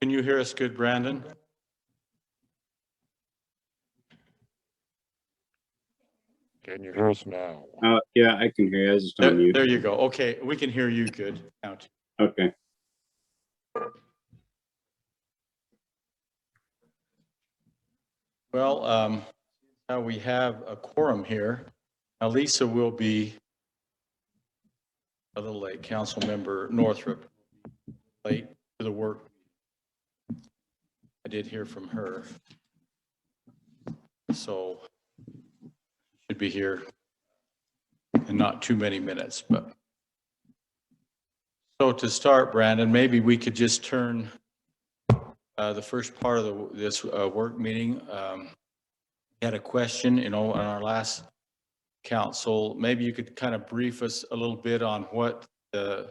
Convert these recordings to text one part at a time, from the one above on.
Can you hear us good, Brandon? Can you hear us now? Yeah, I can hear you. I was just on mute. There you go. Okay, we can hear you good. Out. Okay. Well, now we have a quorum here. Now Lisa will be a little late. Council Member Northrup late to the work. I did hear from her, so should be here in not too many minutes. But so to start, Brandon, maybe we could just turn the first part of this work meeting. We had a question, on our last council. Maybe you could kind of brief us a little bit on what as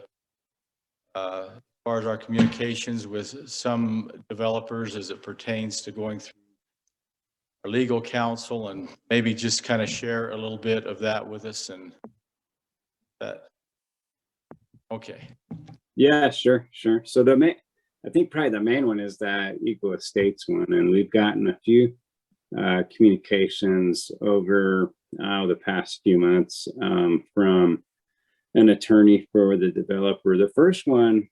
far as our communications with some developers as it pertains to going through our legal counsel, and maybe just kind of share a little bit of that with us. And that, okay. Yeah, sure. So I think probably the main one is that Eagle Estates one, and we've gotten a few communications over the past few months from an attorney for the developer. The first one,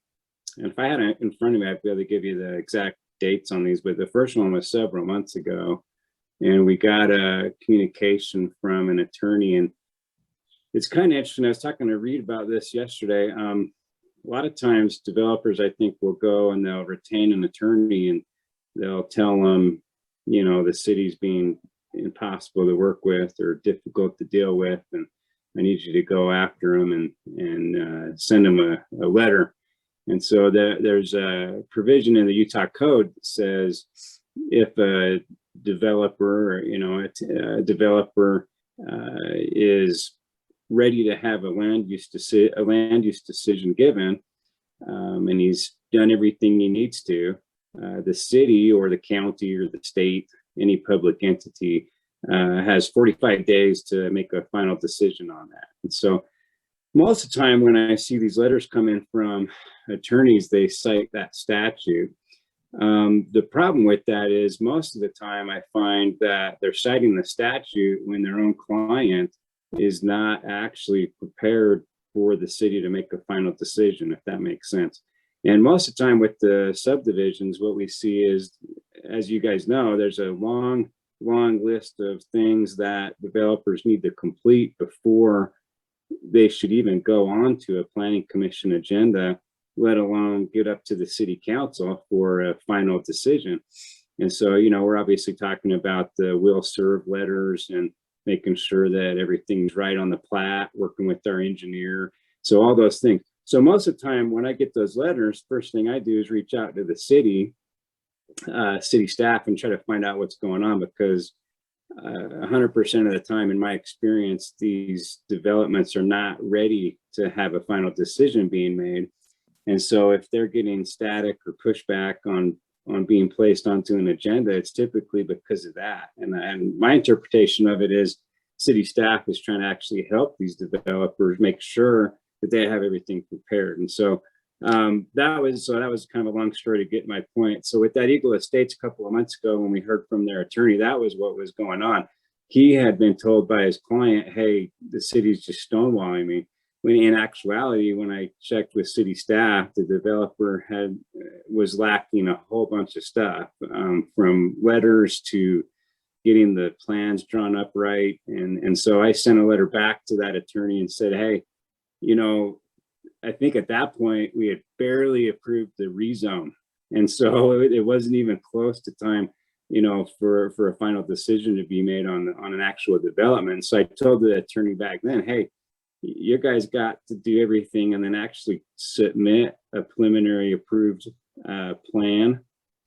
and if I had it in front of me, I'd be able to give you the exact dates on these, but the first one was several months ago, and we got a communication from an attorney. And it's kind of interesting. I was talking to Reed about this yesterday. A lot of times developers, I think, will go and they'll retain an attorney and they'll tell them, the city's being impossible to work with or difficult to deal with, and I need you to go after them and send them a letter. And so there's a provision in the Utah code that says if a developer, a developer is ready to have a land use decision given, and he's done everything he needs to, the city or the county or the state, any public entity, has 45 days to make a final decision on that. And so most of the time when I see these letters come in from attorneys, they cite that statute. The problem with that is most of the time I find that they're citing the statute when their own client is not actually prepared for the city to make a final decision, if that makes sense. And most of the time with the subdivisions, what we see is, as you guys know, there's a long list of things that developers need to complete before they should even go on to a planning commission agenda, let alone get up to the city council for a final decision. And so, we're obviously talking about the will serve letters and making sure that everything's right on the plat, working with our engineer. So all those things. So most of the time when I get those letters, first thing I do is reach out to the city staff and try to find out what's going on, because 100% of the time, in my experience, these developments are not ready to have a final decision being made. And so if they're getting static or pushback on being placed onto an agenda, it's typically because of that. And my interpretation of it is city staff is trying to actually help these developers make sure that they have everything prepared. And so that was kind of a long story to get my point. So with that Eagle Estates a couple of months ago, when we heard from their attorney, that was what was going on. He had been told by his client, hey, the city's just stonewalling me. When in actuality, when I checked with city staff, the developer was lacking a whole bunch of stuff, from letters to getting the plans drawn up right. And so I sent a letter back to that attorney and said, hey, I think at that point we had barely approved the rezone. And so it wasn't even close to time, for a final decision to be made on an actual development. So I told the attorney back then, hey, you guys got to do everything and then actually submit a preliminary approved plan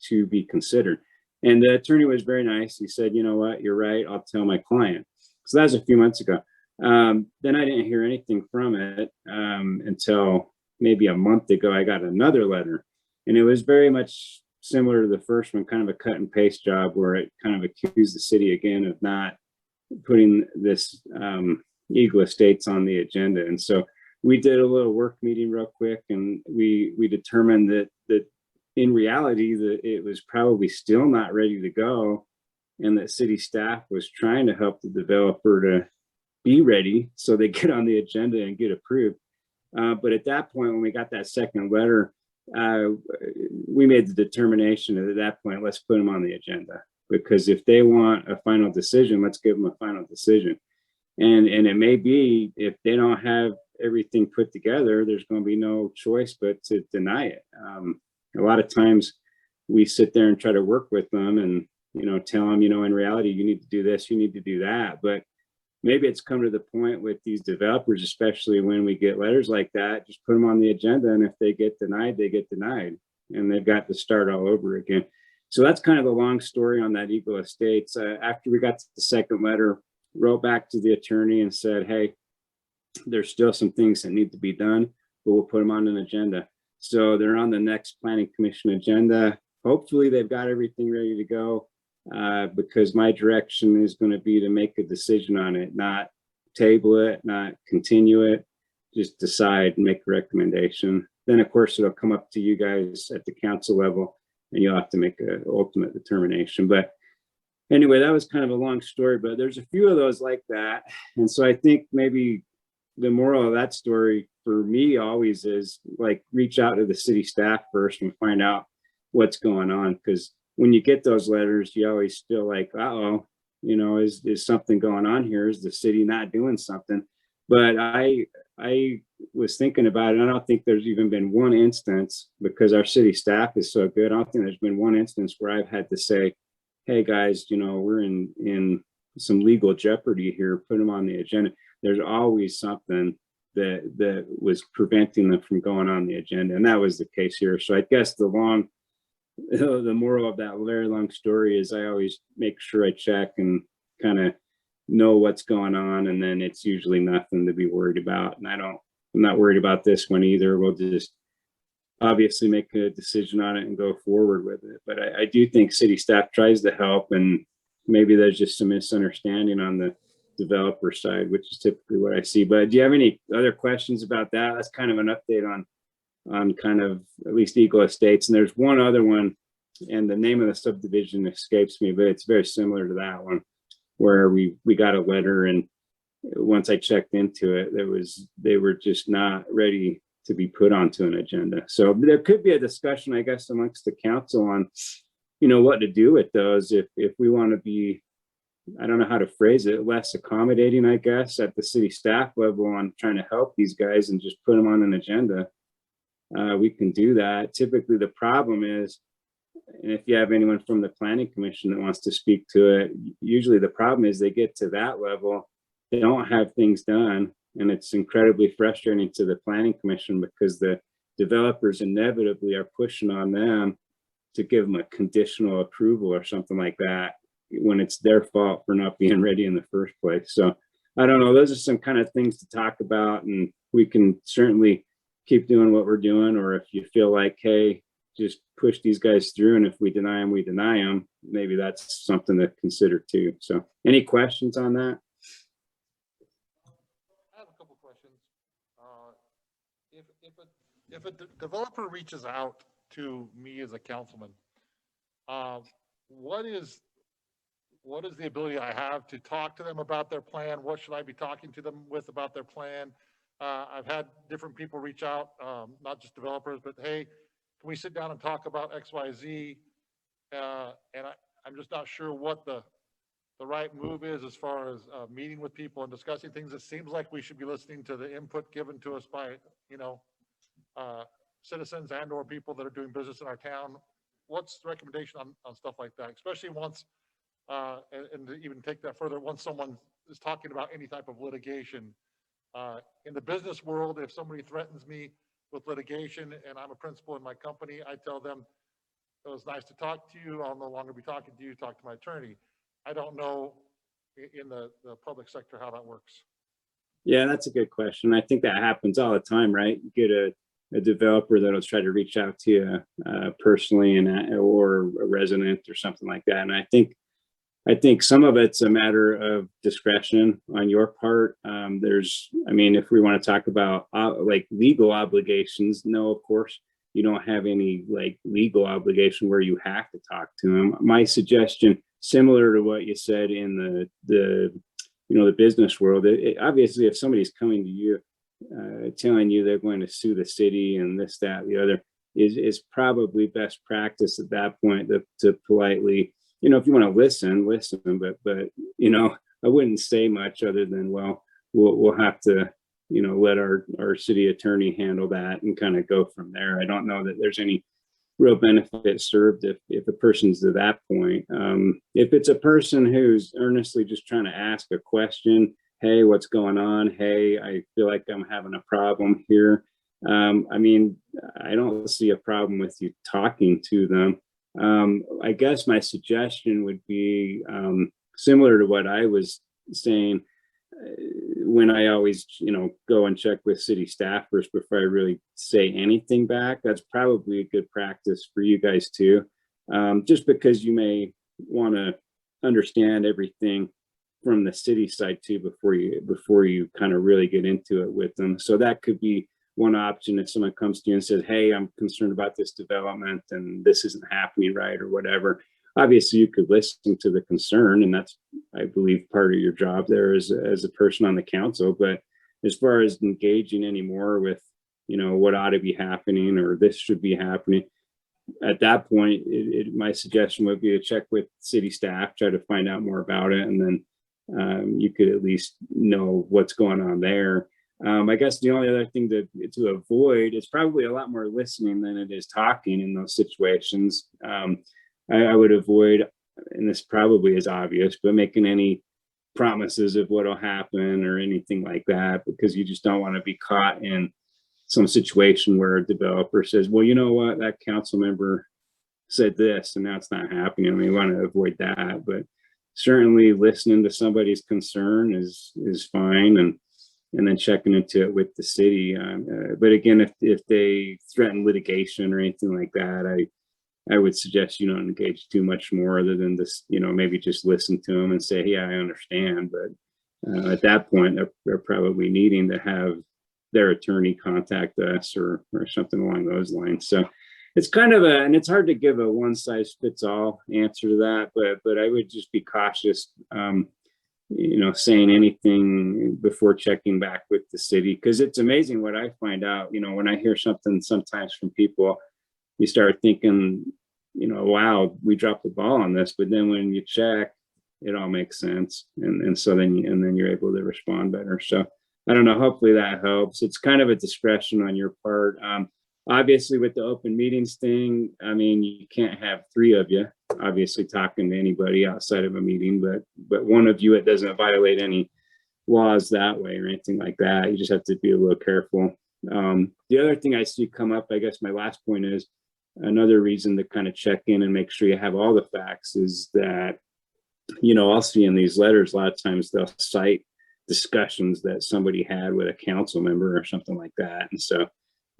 to be considered. And the attorney was very nice. He said, you know what, you're right, I'll tell my client. So that was a few months ago. Then I didn't hear anything from it until maybe a month ago. I got another letter, and it was very much similar to the first one, kind of a cut and paste job where it kind of accused the city again of not putting this Eagle Estates on the agenda. And so we did a little work meeting real quick, and we determined that in reality, it was probably still not ready to go, and that city staff was trying to help the developer to be ready so they get on the agenda and get approved. But at that point, when we got that second letter, we made the determination that at that point, let's put them on the agenda, because if they want a final decision, let's give them a final decision. And it may be, if they don't have everything put together, there's going to be no choice but to deny it. A lot of times we sit there and try to work with them and, tell them, in reality, you need to do this, you need to do that. But maybe it's come to the point with these developers, especially when we get letters like that, just put them on the agenda. And if they get denied, they get denied, and they've got to start all over again. So that's kind of the long story on that Eagle Estates. After we got to the second letter, wrote back to the attorney and said, hey, there's still some things that need to be done, but we'll put them on an agenda. So they're on the next planning commission agenda. Hopefully they've got everything ready to go, because my direction is going to be to make a decision on it, not table it, not continue it, just decide and make a recommendation. Then of course it'll come up to you guys at the council level, and you'll have to make an ultimate determination. But anyway, that was kind of a long story, but there's a few of those like that. And so I think maybe the moral of that story for me always is, like, reach out to the city staff first and find out what's going on. Because when you get those letters, you always feel like, uh-oh, is something going on here? Is the city not doing something? But I was thinking about it. I don't think there's even been one instance, because our city staff is so good, I don't think there's been one instance where I've had to say, hey guys, we're in some legal jeopardy here, put them on the agenda. There's always something that was preventing them from going on the agenda, and that was the case here. So I guess the moral of that very long story is, I always make sure I check and kind of know what's going on, and then it's usually nothing to be worried about. And I'm not worried about this one either. We'll just obviously make a decision on it and go forward with it. But I do think city staff tries to help, and maybe there's just some misunderstanding on the developer side, which is typically what I see. But do you have any other questions about that? That's kind of an update on kind of at least Eagle Estates. And there's one other one, and the name of the subdivision escapes me, but it's very similar to that one, where we got a letter, and once I checked into it, they were just not ready to be put onto an agenda. So there could be a discussion, I guess, amongst the council on, what to do with those if we want to be, I don't know how to phrase it, less accommodating, I guess, at the city staff level on trying to help these guys and just put them on an agenda. We can do that. Typically the problem is, and if you have anyone from the planning commission that wants to speak to it, usually the problem is they get to that level, they don't have things done. And it's incredibly frustrating to the planning commission, because the developers inevitably are pushing on them to give them a conditional approval or something like that, when it's their fault for not being ready in the first place. So I don't know, those are some kind of things to talk about, and we can certainly keep doing what we're doing. Or if you feel like, hey, just push these guys through, and if we deny them, we deny them, maybe that's something to consider too. So any questions on that? If a developer reaches out to me as a councilman, what is the ability I have to talk to them about their plan? What should I be talking to them with about their plan? I've had different people reach out, not just developers, but hey, can we sit down and talk about X, Y, Z? And I'm just not sure what the right move is as far as meeting with people and discussing things. It seems like we should be listening to the input given to us by, citizens and or people that are doing business in our town. What's the recommendation on stuff like that, especially once, and to even take that further, once someone is talking about any type of litigation. In the business world, if somebody threatens me with litigation and I'm a principal in my company, I tell them, it was nice to talk to you, I'll no longer be talking to you, talk to my attorney. I don't know in the public sector how that works. Yeah, that's a good question. I think that happens all the time, right? You get a developer that'll try to reach out to you personally, or a resident or something like that. And I think some of it's a matter of discretion on your part. If we want to talk about like legal obligations, no, of course, you don't have any like legal obligation where you have to talk to them. My suggestion, similar to what you said in the business world, obviously if somebody's coming to you telling you they're going to sue the city and this, that, the other, is probably best practice at that point to politely, if you want to listen, but I wouldn't say much other than, well, we'll have to, let our city attorney handle that and kind of go from there. I don't know that there's any real benefit served if a person's to that point. If it's a person who's earnestly just trying to ask a question, hey, what's going on? Hey, I feel like I'm having a problem here. I don't see a problem with you talking to them. I guess my suggestion would be similar to what I was saying when I always, go and check with city staffers before I really say anything back. That's probably a good practice for you guys too, just because you may want to understand everything from the city side too before you kind of really get into it with them. So that could be one option if someone comes to you and says, hey, I'm concerned about this development and this isn't happening right or whatever. Obviously you could listen to the concern, and that's, I believe, part of your job there as a person on the council. But as far as engaging anymore with, what ought to be happening or this should be happening, at that point, my suggestion would be to check with city staff, try to find out more about it, and then you could at least know what's going on there. I guess the only other thing to avoid is probably a lot more listening than it is talking in those situations. I would avoid, and this probably is obvious, but making any promises of what will happen or anything like that, because you just don't want to be caught in some situation where a developer says, well, you know what, that council member said this and now it's not happening. We want to avoid that, but certainly listening to somebody's concern is fine, and then checking into it with the city. But again, if they threaten litigation or anything like that, I would suggest you don't engage too much more other than this, maybe just listen to them and say, yeah, I understand. But at that point, they're probably needing to have their attorney contact us or something along those lines. So it's kind of and it's hard to give a one size fits all answer to that, but I would just be cautious, saying anything before checking back with the city, because it's amazing what I find out, when I hear something sometimes from people, you start thinking, wow, we dropped the ball on this, but then when you check, it all makes sense. And so then you're able to respond better. So I don't know, hopefully that helps. It's kind of a discretion on your part. Obviously with the open meetings thing, you can't have three of you obviously talking to anybody outside of a meeting, but one of you, it doesn't violate any laws that way or anything like that. You just have to be a little careful. The other thing I see come up, I guess my last point is, another reason to kind of check in and make sure you have all the facts is that, I'll see in these letters, a lot of times they'll cite discussions that somebody had with a council member or something like that. And so,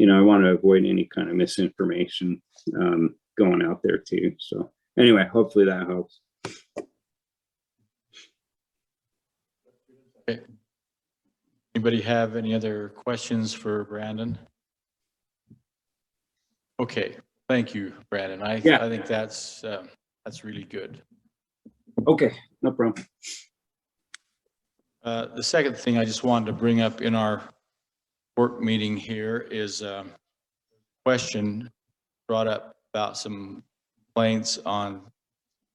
I want to avoid any kind of misinformation going out there too. So anyway, hopefully that helps. Okay. Anybody have any other questions for Brandon? Okay, thank you, Brandon. I think that's really good. Okay, no problem. The second thing I just wanted to bring up in our work meeting here is a question brought up about some complaints on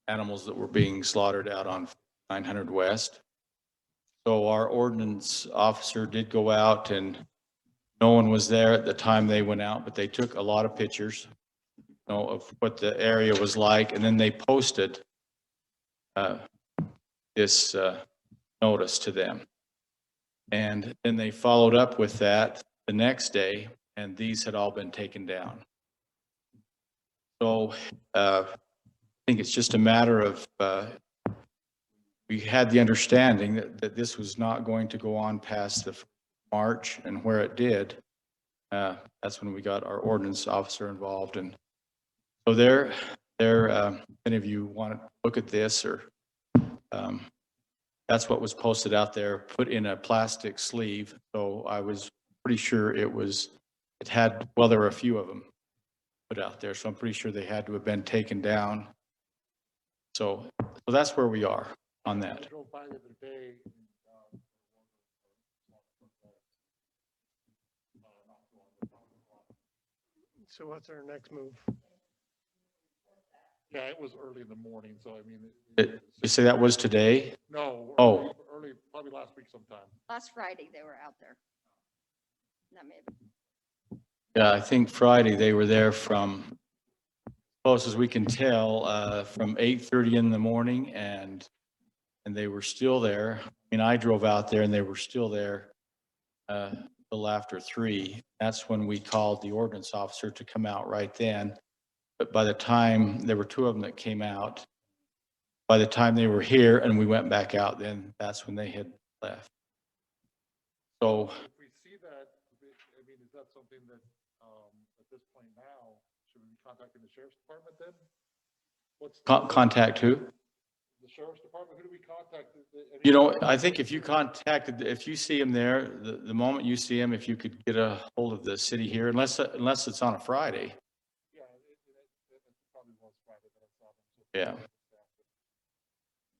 animals that were being slaughtered out on 900 West. So our ordinance officer did go out, and no one was there at the time they went out, but they took a lot of pictures, of what the area was like, and then they posted this notice to them. And then they followed up with that the next day, and these had all been taken down. So I think it's just a matter of, we had the understanding that this was not going to go on past the March, and where it did, that's when we got our ordinance officer involved. And so any of you want to look at this, or that's what was posted out there, put in a plastic sleeve. So I was pretty sure it had, well, there were a few of them. put out there. So I'm pretty sure they had to have been taken down. So that's where we are on I that. drove by the other day. So what's our next move? Yeah, it was early in the morning, so I mean. You say that was today? No. Oh. Early, probably last week sometime. Last Friday, they were out there. That may have been. Yeah, I think Friday they were there from, close as we can tell, from 8:30 in the morning and they were still there. I mean, I drove out there and they were still there till after 3. That's when we called the ordinance officer to come out right then. But by the time, there were 2 of them that came out. By the time they were here and we went back out, then that's when they had left. So If we see that, I mean, is that something that, at this point now, should we be contacting the sheriff's department then? What's contact who? the sheriff's department? Who do we contact? I mean, You know, I think if you contacted, if you see him there, the moment you see him, if you could get a hold of the city here, unless it's on a Friday. Yeah, it probably was Friday that I saw them. So Yeah.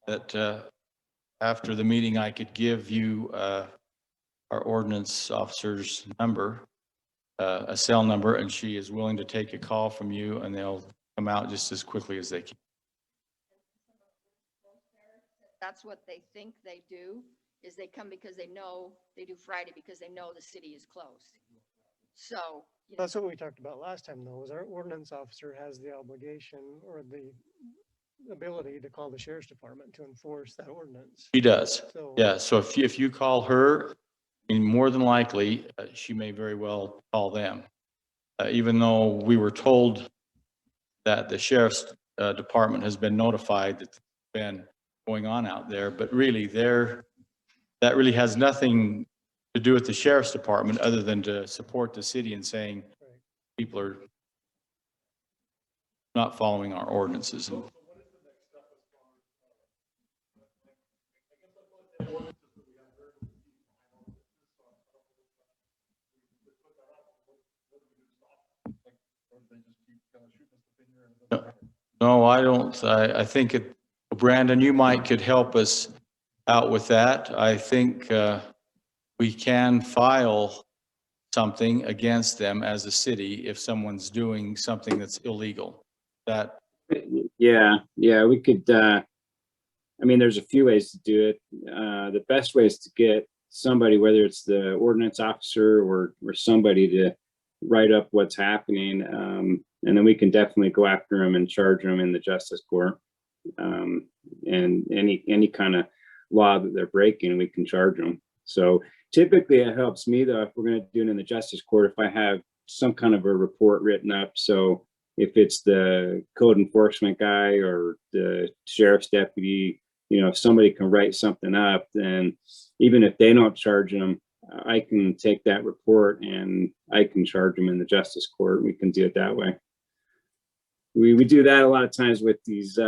That after the meeting, I could give you our ordinance officer's number, a cell number, and she is willing to take a call from you, and they'll come out just as quickly as they can. That's what they think they do, is they come because they know, they do Friday because they know the city is closed. So, you know, That's what we talked about last time, though, is our ordinance officer has the obligation or the ability to call the sheriff's department to enforce that ordinance. She does. So, Yeah, so if you call her, I mean, more than likely, she may very well call them. Even though we were told that the sheriff's department has been notified that there's been going on out there, but really that really has nothing to do with the sheriff's department other than to support the city and saying Right. people are not following our ordinances. And no, I don't. I think Brandon, you could help us out with that. I think we can file something against them as a city if someone's doing something that's illegal. That, Yeah, we could, I mean, there's a few ways to do it. The best way is to get somebody, whether it's the ordinance officer or somebody to write up what's happening. And then we can definitely go after them and charge them in the justice court. And any kind of law that they're breaking, we can charge them. So typically it helps me though, if we're going to do it in the justice court, if I have some kind of a report written up. So if it's the code enforcement guy or the sheriff's deputy, you know, if somebody can write something up, then even if they don't charge them, I can take that report and I can charge them in the justice court. We can do it that way. We do that a lot of times with these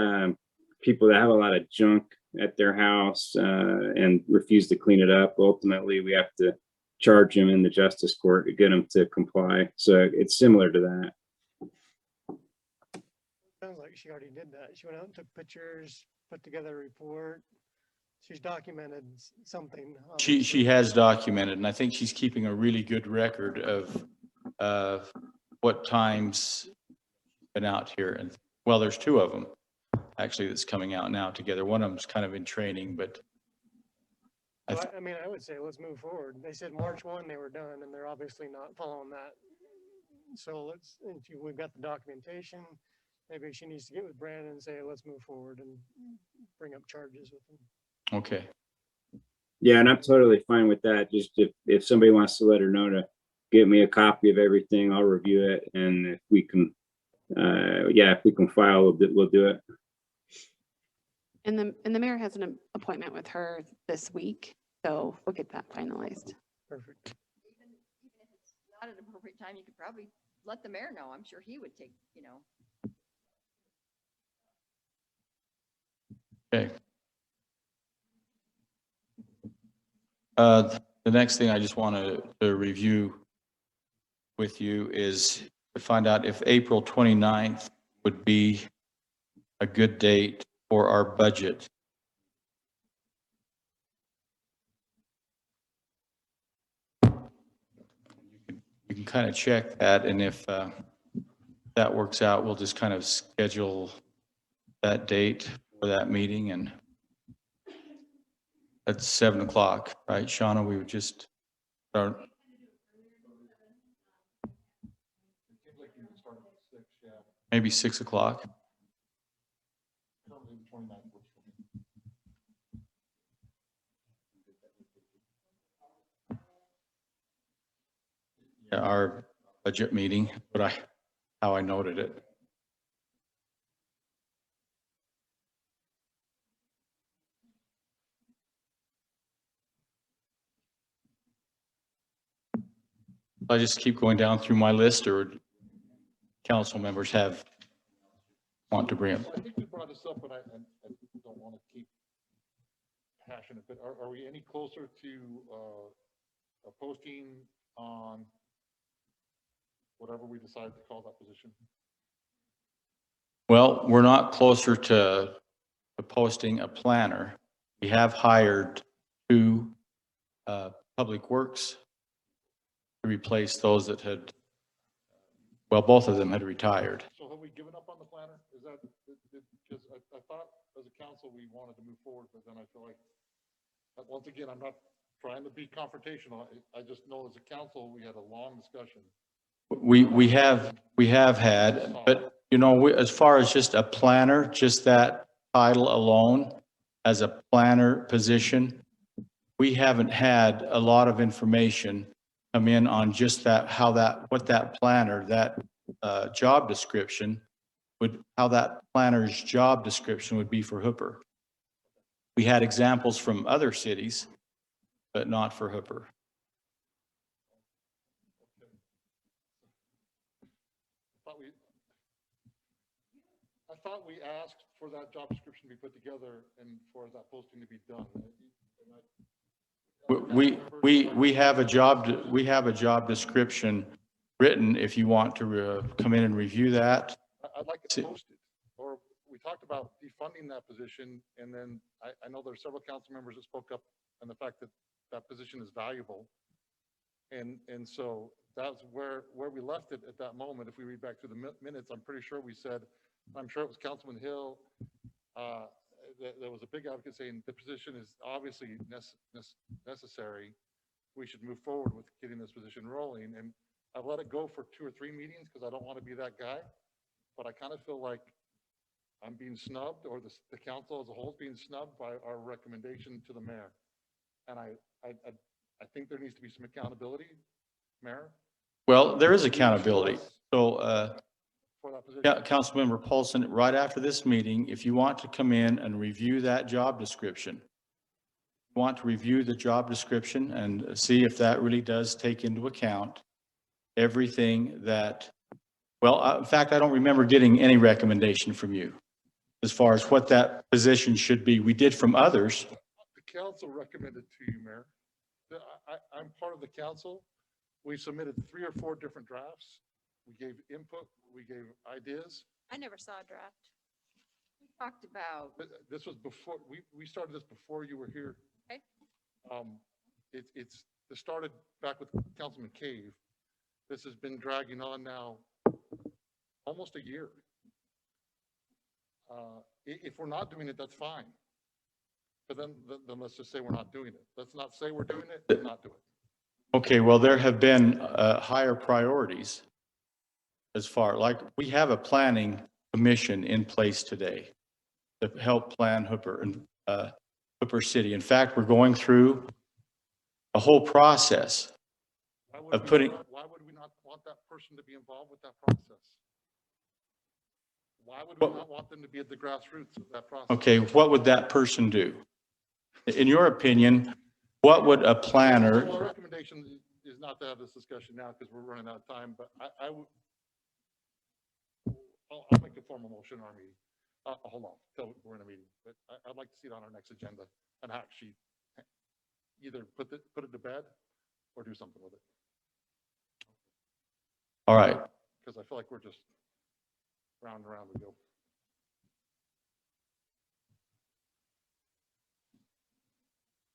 people that have a lot of junk at their house and refuse to clean it up. Ultimately, we have to charge them in the justice court to get them to comply. So it's similar to that. Sounds like she already did that. She went out and took pictures, put together a report. She's documented something. she has documented, and I think she's keeping a really good record of what times been out here. And well, there's 2 of them actually that's coming out now together. One of them's kind of in training, but I mean, I would say let's move forward. They said March 1 they were done, and they're obviously not following that. So we've got the documentation. Maybe she needs to get with Brandon and say, let's move forward and bring up charges with him. okay. Yeah, and I'm totally fine with that. Just if somebody wants to let her know to get me a copy of everything, I'll review it. And if we can, if we can file, we'll do it. And the mayor has an appointment with her this week, so we'll get that finalized. Perfect. even if it's not at an appropriate time, you could probably let the mayor know. I'm sure he would take, you know. Okay. The next thing I just want to review with you is to find out if April 29th would be a good date for our budget. You can kind of check that, and if that works out, we'll just kind of schedule that date for that meeting, and that's 7 o'clock, right, Shauna? We would just start. Maybe 6 o'clock. Yeah, our budget meeting, how I noted it. I just keep going down through my list, or council members want to bring up? I think we brought this up, but I don't want to keep hashing it, but are we any closer to a posting on whatever we decide to call that position? Well, we're not closer to posting a planner. We have hired 2 public works to replace those that had, well, both of them had retired. So have we given up on the planner? Is that, because I thought as a council, we wanted to move forward, but then I feel like, once again, I'm not trying to be confrontational. I just know as a council, we had a long discussion. We have had, but you know, as far as just a planner, just that title alone as a planner position, we haven't had a lot of information come in on just that, what that planner, that job description how that planner's job description would be for Hooper. We had examples from other cities, but not for Hooper. I thought we asked for that job description to be put together and for that posting to be done. We have a job description written if you want to come in and review that. I'd like to post it, or we talked about defunding that position, and then I know there are several council members that spoke up on the fact that that position is valuable. And so that's where we left it at that moment. If we read back through the minutes, I'm pretty sure we said, I'm sure it was Councilman Hill, there was a big advocate saying the position is obviously necessary. We should move forward with getting this position rolling. And I've let it go for 2 or 3 meetings because I don't want to be that guy. But I kind of feel like I'm being snubbed, or the council as a whole is being snubbed by our recommendation to the mayor. And I think there needs to be some accountability, Mayor. Well, there is accountability. So, For that position. yeah, Councilmember Paulson, right after this meeting, if you want to come in and review that job description, want to review the job description and see if that really does take into account everything that, well, in fact, I don't remember getting any recommendation from you as far as what that position should be. We did from others. The council recommended to you, Mayor. I'm part of the council. We submitted 3 or 4 different drafts. We gave input, we gave ideas. I never saw a draft. We talked about, This was before, we started this before you were here. Okay. It started back with Councilman Cave. This has been dragging on now almost a year. If we're not doing it, that's fine. But then let's just say we're not doing it. Let's not say we're doing it and not do it. Okay, well, there have been higher priorities as far, like we have a planning commission in place today to help plan Hooper and Hooper City. In fact, we're going through a whole process of putting. Why would we not want that person to be involved with that process? Why would we not want them to be at the grassroots of that process? Okay, what would that person do? In your opinion, what would a planner? Well, our recommendation is not to have this discussion now because we're running out of time, but I would, I'll make a formal motion in our meeting. Hold on, till we're in a meeting, but I'd like to see it on our next agenda and actually either put it to bed or do something with it. All right. because I feel like we're just round and round we go.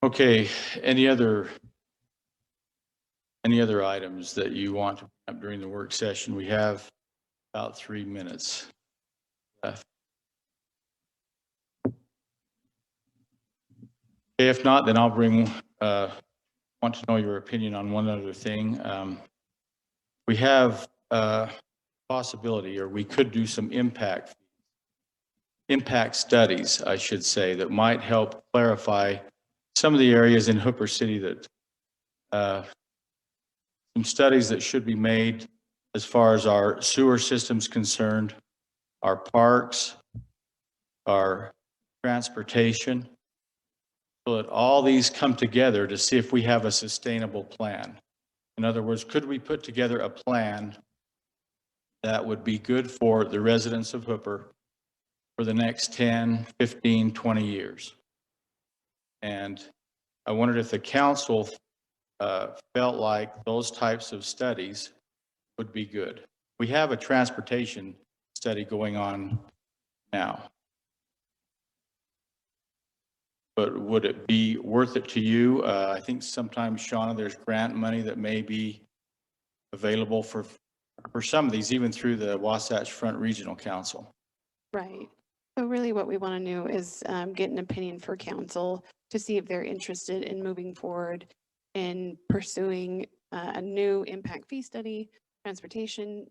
Okay, any other items that you want to bring up during the work session? We have about 3 minutes left. Okay, if not, then I'll want to know your opinion on one other thing. We have a possibility, or we could do some impact studies, I should say, that might help clarify some of the areas in Hooper City that some studies that should be made as far as our sewer system's concerned, our parks, our transportation, so that all these come together to see if we have a sustainable plan. In other words, could we put together a plan that would be good for the residents of Hooper for the next 10, 15, 20 years? And I wondered if the council felt like those types of studies would be good. We have a transportation study going on now. But would it be worth it to you? I think sometimes, Shauna, there's grant money that may be available for some of these, even through the Wasatch Front Regional Council. Right. So really what we want to do is get an opinion for council to see if they're interested in moving forward in pursuing a new impact fee study, transportation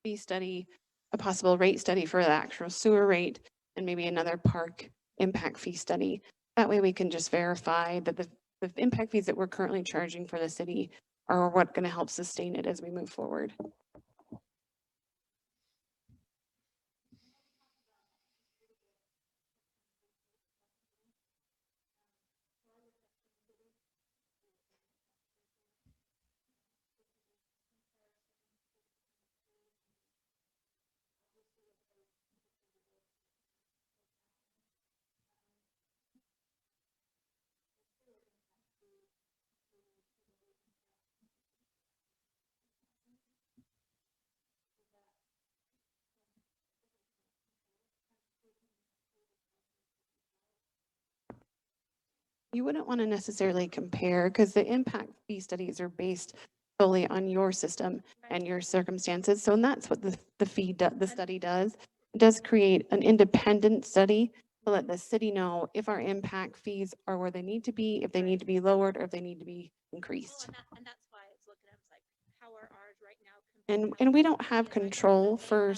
fee study, a possible rate study for the actual sewer rate, and maybe another park impact fee study. That way we can just verify that the impact fees that we're currently charging for the city are what going to help sustain it as we move forward. You wouldn't want to necessarily compare because the impact fee studies are based solely on your system and your circumstances. So and that's what the study does. It does create an independent study to let the city know if our impact fees are where they need to be, if they need to be lowered, or if they need to be increased. And that's why I was looking at, it was like, how are ours right now? And we don't have control for,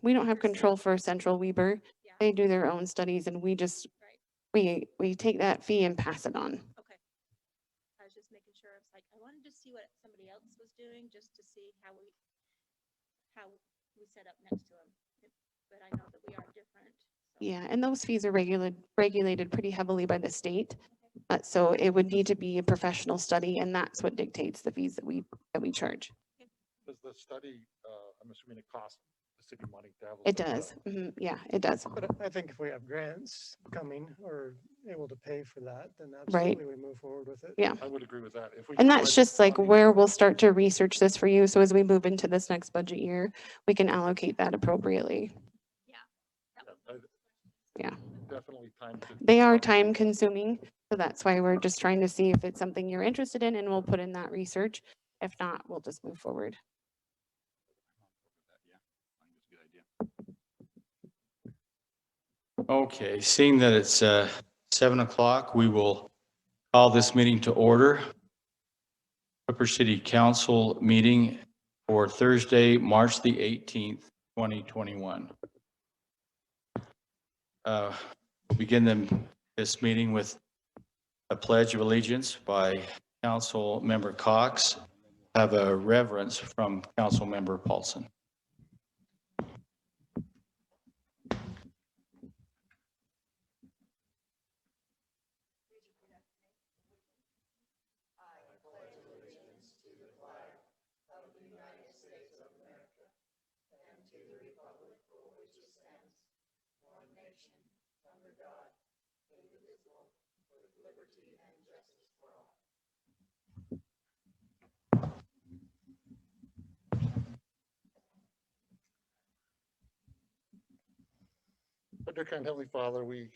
we don't have control for Central Weber. Yeah. They do their own studies and we just, Right, we take that fee and pass it on. okay. I was just making sure, it's like, I wanted to see what somebody else was doing, just to see how we set up next to them. But I know that we are different. So. Yeah, and those fees are regulated pretty heavily by the state. So it would need to be a professional study and that's what dictates the fees that we charge. Does the study, I'm assuming it costs the city money to have? It does. Yeah, it does. But I think if we have grants coming or able to pay for that, then Right. absolutely we move forward with it. Yeah. I would agree with that. If we And can that's find just like money- where we'll start to research this for you. So as we move into this next budget year, we can allocate that appropriately. Yeah. Definitely time. They are time consuming. So that's why we're just trying to see if it's something you're interested in and we'll put in that research. If not, we'll just move forward. Okay, seeing that it's 7 o'clock, we will call this meeting to order. Hooper City Council meeting for Thursday, March the 18th, 2021. We'll begin this meeting with a pledge of allegiance by Council Member Cox. Have a reverence from Council Member Paulson. dear kind Heavenly Father, we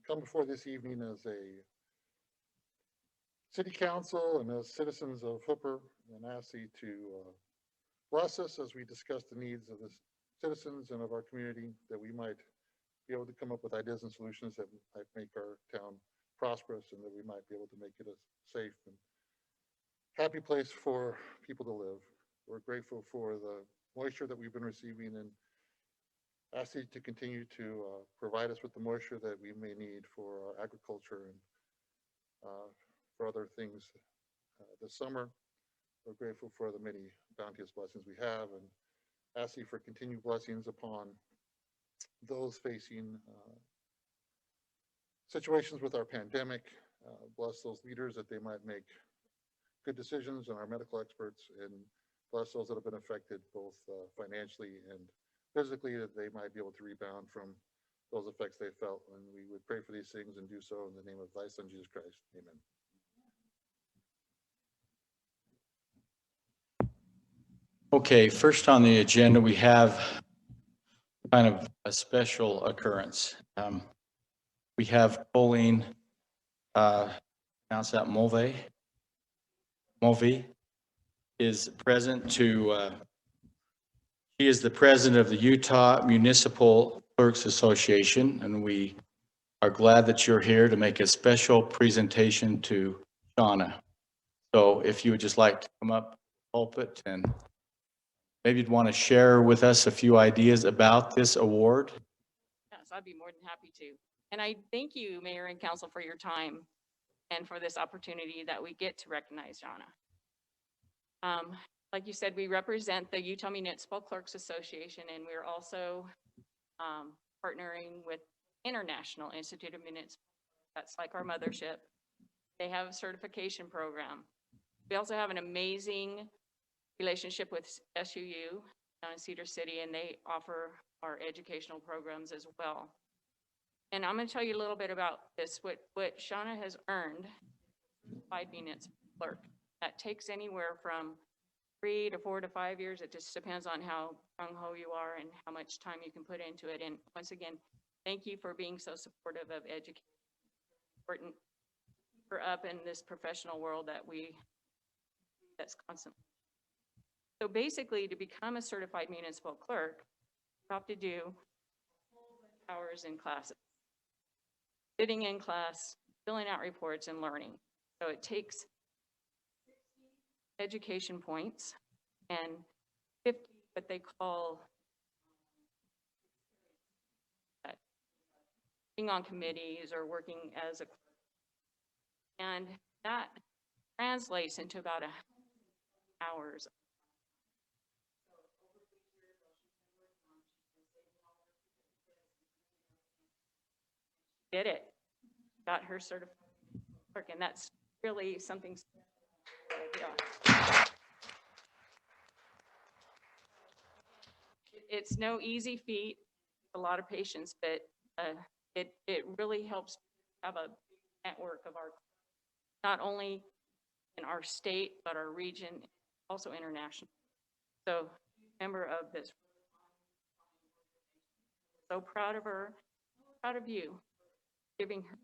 come before this evening as a city council and as citizens of Hooper and ask you to bless us as we discuss the needs of the citizens and of our community, that we might be able to come up with ideas and solutions that might make our town prosperous, and that we might be able to make it a safe and happy place for people to live. We're grateful for the moisture that we've been receiving, and ask you to continue to provide us with the moisture that we may need for our agriculture and for other things this summer. We're grateful for the many bounteous blessings we have, and ask you for continued blessings upon those facing situations with our pandemic. Bless those leaders that they might make good decisions, and our medical experts, and bless those that have been affected both financially and physically, that they might be able to rebound from those effects they felt. And we would pray for these things and do so in the name of thy Son, Jesus Christ. Amen. Okay, first on the agenda, we have kind of a special occurrence. We have Colleen, pronounce that Mulvey, is present to, she is the president of the Utah Municipal Clerks Association, and we are glad that you're here to make a special presentation to Shauna. So if you would just like to come up, pulpit, and maybe you'd want to share with us a few ideas about this award. Yes, I'd be more than happy to. And I thank you, Mayor and Council, for your time and for this opportunity that we get to recognize Jana. Like you said, we represent the Utah Municipal Clerks Association, and we're also partnering with International Institute of Municipal. That's like our mothership. They have a certification program. We also have an amazing relationship with SUU down in Cedar City, and they offer our educational programs as well. And I'm going to tell you a little bit about this, what Shauna has earned by being its clerk. That takes anywhere from 3 to 4 to 5 years. It just depends on how gung-ho you are and how much time you can put into it. And once again, thank you for being so supportive of education. Important for up in this professional world that's constant. So basically, to become a certified municipal clerk, you have to do hours in classes, sitting in class, filling out reports, and learning. So it takes education points and 50 what they call being on committees or working as a clerk. And that translates into about hours. Did it, got her certified clerk, and that's really something. It's no easy feat, a lot of patience, but it really helps have a network of our, not only in our state, but our region, also international. So member of this, so proud of her, proud of you, giving her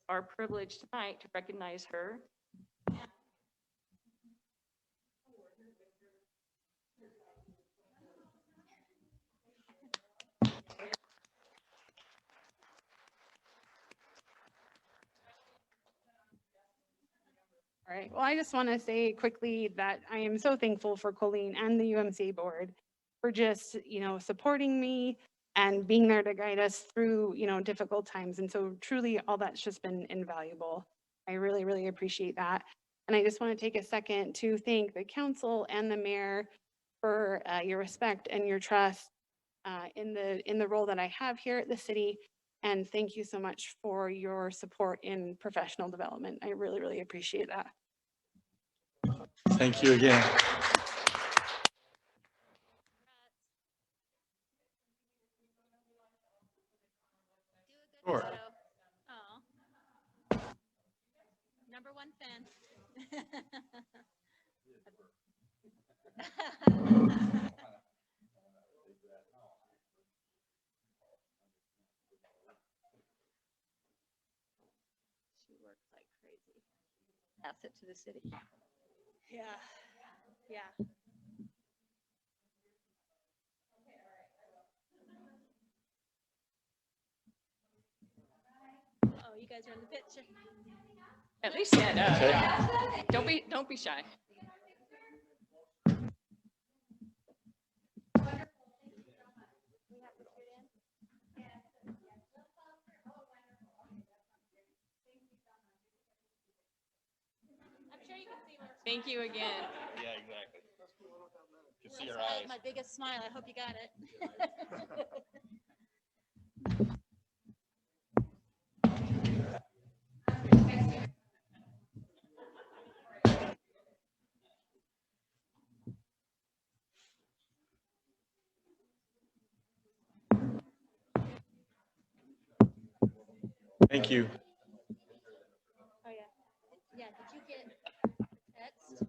our privilege tonight to recognize her. All right, well, I just want to say quickly that I am so thankful for Colleen and the UMC board for just, supporting me and being there to guide us through, difficult times. And so truly all that's just been invaluable. I really, really appreciate that. And I just want to take a second to thank the council and the mayor for your respect and your trust in the role that I have here at the city. And thank you so much for your support in professional development. I really, really appreciate that. Thank you again. Sure. Oh. Number one fan. crazy. Asset to the city. Yeah, yeah. Oh, you guys are in the picture. At least stand up. Yeah. Don't be shy. I'm sure you can see where. Thank you again. Yeah, exactly. You can see her That's eyes. my biggest smile. I hope you got it. Thank you. Oh, yeah. Yeah, did you get text?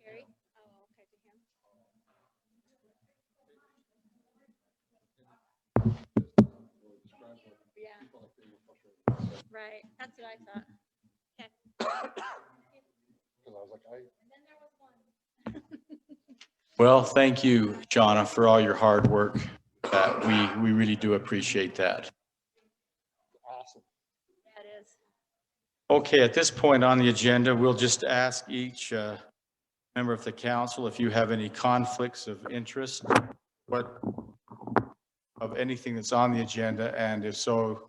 Carrie? Oh, okay, to him. Yeah. Right, that's what I thought. Okay. Cause I was like, And then there was one. Well, thank you, Shauna, for all your hard work. We really do appreciate that. awesome. Yeah, it is. Okay, at this point on the agenda, we'll just ask each member of the council if you have any conflicts of interest, of anything that's on the agenda, and if so,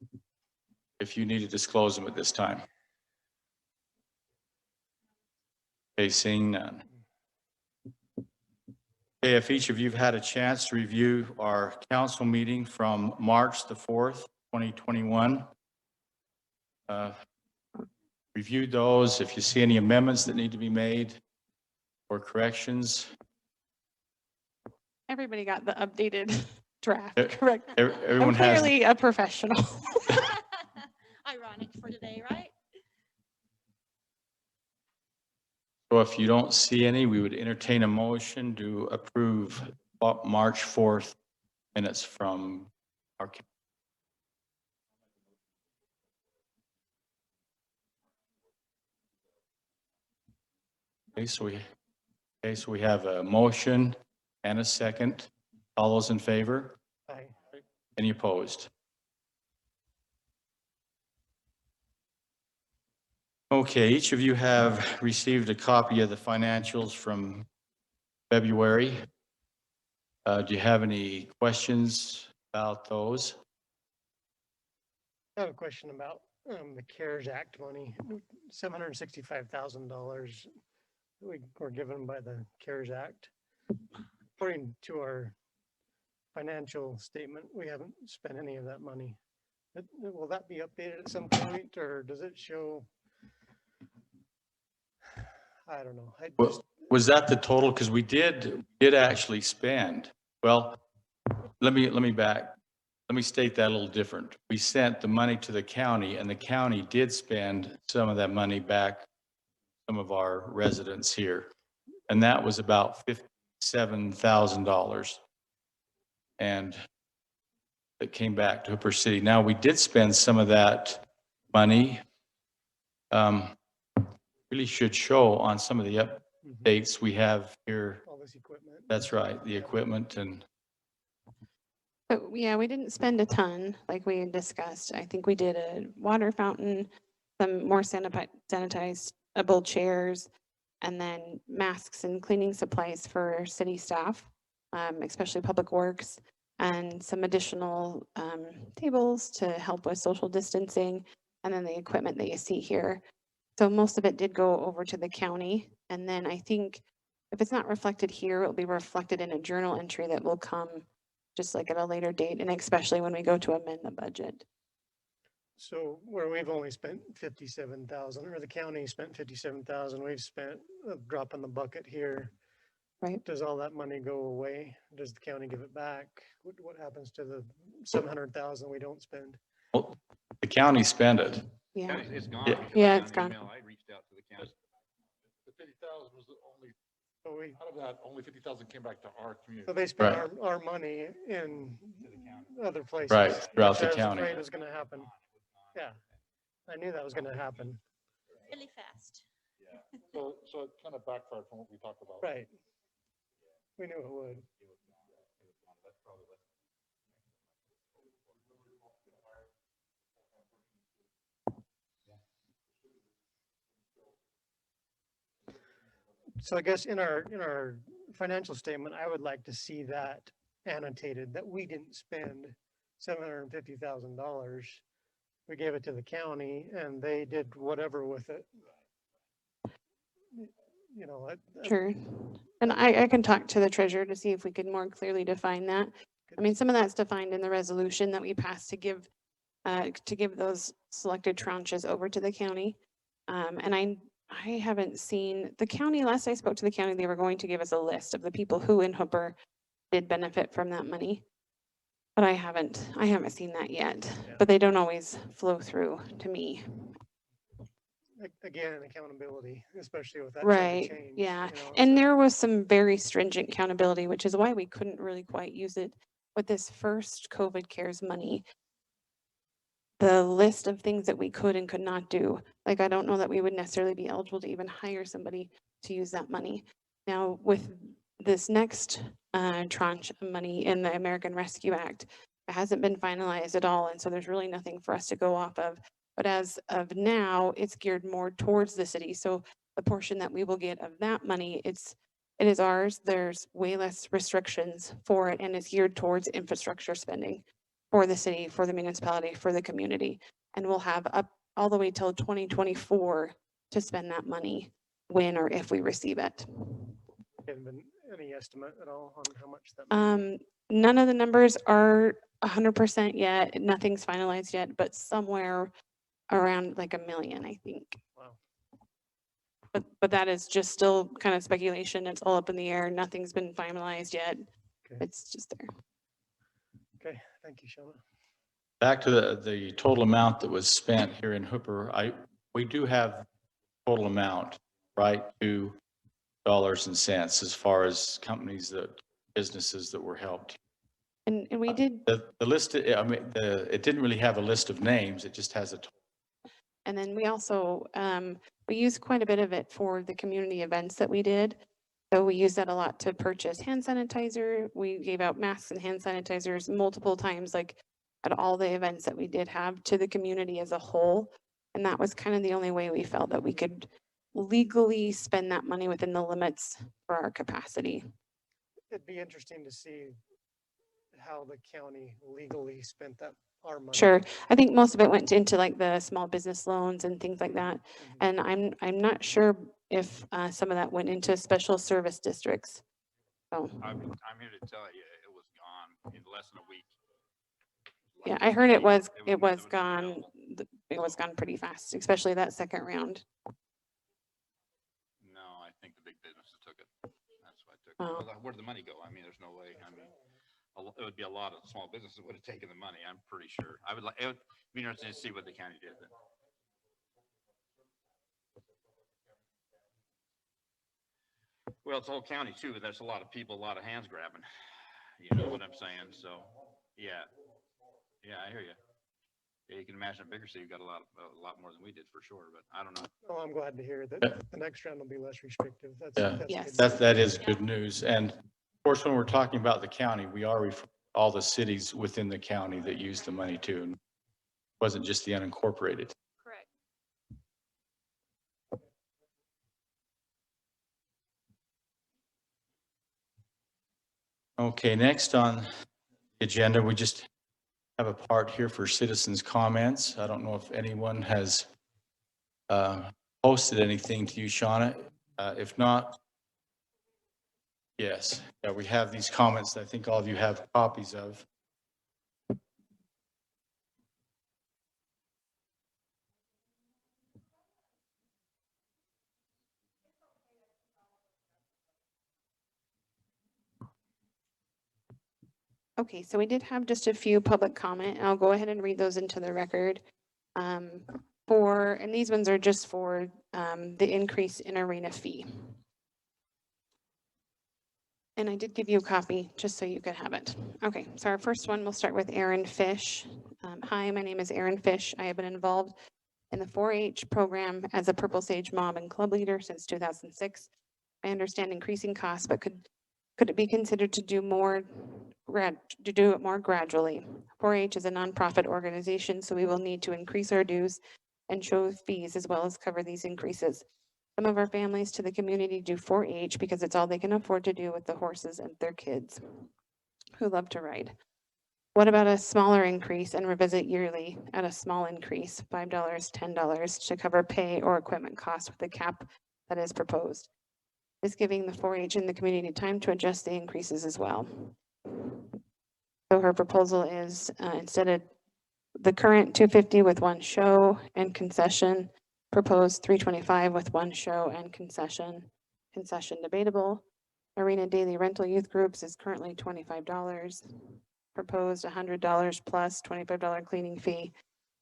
if you need to disclose them at this time. Okay, seeing none. Okay, if each of you have had a chance to review our council meeting from March the 4th, 2021, reviewed those. If you see any amendments that need to be made or corrections, Everybody got the updated draft, E- correct? everyone I'm has. clearly a professional. Ironic for today, right? So if you don't see any, we would entertain a motion to approve March 4th minutes from our. Okay, so we have a motion and a second. All those in favor? Aye. Any opposed? Okay, each of you have received a copy of the financials from February. Do you have any questions about those? I have a question about the CARES Act money, $765,000 we were given by the CARES Act. According to our financial statement, we haven't spent any of that money. Will that be updated at some point, or does it show? I don't know. Was that the total? Because we did actually spend. Well, let me state that a little different. We sent the money to the county, and the county did spend some of that money back, some of our residents here. And that was about $57,000. And it came back to Hooper City. Now, we did spend some of that money. Really should show on some of the updates we have here. All this equipment. That's right, the equipment and. But yeah, we didn't spend a ton like we had discussed. I think we did a water fountain, some more sanitizable chairs, and then masks and cleaning supplies for city staff, especially public works, and some additional tables to help with social distancing, and then the equipment that you see here. So most of it did go over to the county. And then I think if it's not reflected here, it'll be reflected in a journal entry that will come just like at a later date, and especially when we go to amend the budget. So where we've only spent 57,000, or the county spent 57,000, we've spent a drop in the bucket here. Right. Does all that money go away? Does the county give it back? What happens to the 700,000 we don't spend? Well, the county spent it. Yeah, It's gone. Yeah. because Yeah, I it's got an gone. email. I reached out to the county. The 50,000 was the only, So we, out of that, only 50,000 came back to our community. so they spent Right. our money in other places. Right, throughout which the I was county. afraid was gonna happen. Yeah. I knew that was gonna happen. Really fast. So it kind of backfired from what we talked about. Right. We knew it would. So I guess in our financial statement, I would like to see that annotated, that we didn't spend $750,000. We gave it to the county and they did whatever with it. You know, Sure. And I can talk to the treasurer to see if we could more clearly define that. I mean, some of that's defined in the resolution that we passed to give those selected tranches over to the county. And I haven't seen the county, last I spoke to the county, they were going to give us a list of the people who in Hooper did benefit from that money. But I haven't seen that yet, Yeah. but they don't always flow through to me. again, accountability, especially with that type Right, of change. yeah. You know, And so- there was some very stringent accountability, which is why we couldn't really quite use it with this first COVID cares money. The list of things that we could and could not do, like, I don't know that we would necessarily be eligible to even hire somebody to use that money. Now, with this next tranche of money in the American Rescue Act, it hasn't been finalized at all, and so there's really nothing for us to go off of. But as of now, it's geared more towards the city, so the portion that we will get of that money, it is ours. There's way less restrictions for it, and it's geared towards infrastructure spending for the city, for the municipality, for the community. And we'll have up all the way till 2024 to spend that money when or if we receive it. Haven't been any estimate at all on how much that might be? None of the numbers are 100% yet. Nothing's finalized yet, but somewhere around like $1 million, I think. Wow. But that is just still kind of speculation. It's all up in the air. Nothing's been finalized yet. Okay. It's just there. Okay, thank you, Shona. Back to the total amount that was spent here in Hooper, we do have total amount, right, to dollars and cents as far as businesses that were helped. And we did, The list, I mean, it didn't really have a list of names. It just has a total. and then we also, we used quite a bit of it for the community events that we did. So we used that a lot to purchase hand sanitizer. We gave out masks and hand sanitizers multiple times, like at all the events that we did have to the community as a whole. And that was kind of the only way we felt that we could legally spend that money within the limits for our capacity. It'd be interesting to see how the county legally spent our money. Sure. I think most of it went into like the small business loans and things like that. Mhm. And I'm not sure if some of that went into special service districts. So, I'm here to tell you, it was gone in less than a week. yeah, I heard it was not gone. available. It was gone pretty fast, especially that second round. No, I think the big businesses took it. That's why I took it. Oh. Well, where'd the money go? I mean, there's no way. I mean, it would be a lot of small businesses would have taken the money. I'm pretty sure. It would be interesting to see what the county did then. Well, it's whole county too, but there's a lot of people, a lot of hands grabbing. You know what I'm saying? So, yeah. Yeah, I hear you. Yeah, you can imagine a bigger city got a lot more than we did for sure, but I don't know. Oh, I'm glad to hear that the next round will be less restrictive. Yeah. Yes. good. That is good news. And of course, when we're talking about the county, we are referring to all the cities within the county that use the money too. And it wasn't just the unincorporated. Correct. Okay, next on the agenda, we just have a part here for citizens' comments. I don't know if anyone has posted anything to you, Shauna. If not, yes, yeah, we have these comments that I think all of you have copies of. Okay, so we did have just a few public comment. I'll go ahead and read those into the record. And these ones are just for the increase in arena fee. And I did give you a copy just so you could have it. Okay, so our first one, we'll start with Aaron Fish. Hi, my name is Aaron Fish. I have been involved in the 4-H program as a Purple Sage mom and club leader since 2006. I understand increasing costs, but could it be considered to do it more gradually? 4-H is a nonprofit organization, so we will need to increase our dues and show fees as well as cover these increases. Some of our families to the community do 4-H because it's all they can afford to do with the horses and their kids who love to ride. What about a smaller increase and revisit yearly at a small increase, $5, $10 to cover pay or equipment costs with the cap that is proposed? Is giving the 4-H in the community time to adjust the increases as well. So her proposal is instead of the current $250 with one show and concession, proposed $325 with one show and concession. Concession debatable. Arena daily rental youth groups is currently $25. Proposed $100 plus $25 cleaning fee.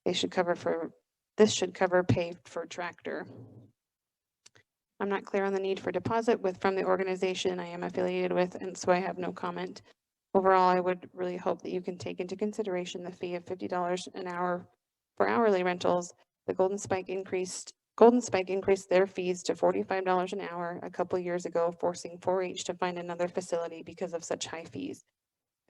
This should cover pay for tractor. I'm not clear on the need for deposit from the organization I am affiliated with, and so I have no comment. Overall, I would really hope that you can take into consideration the fee of $50 an hour for hourly rentals. The Golden Spike increased their fees to $45 an hour a couple years ago, forcing 4-H to find another facility because of such high fees.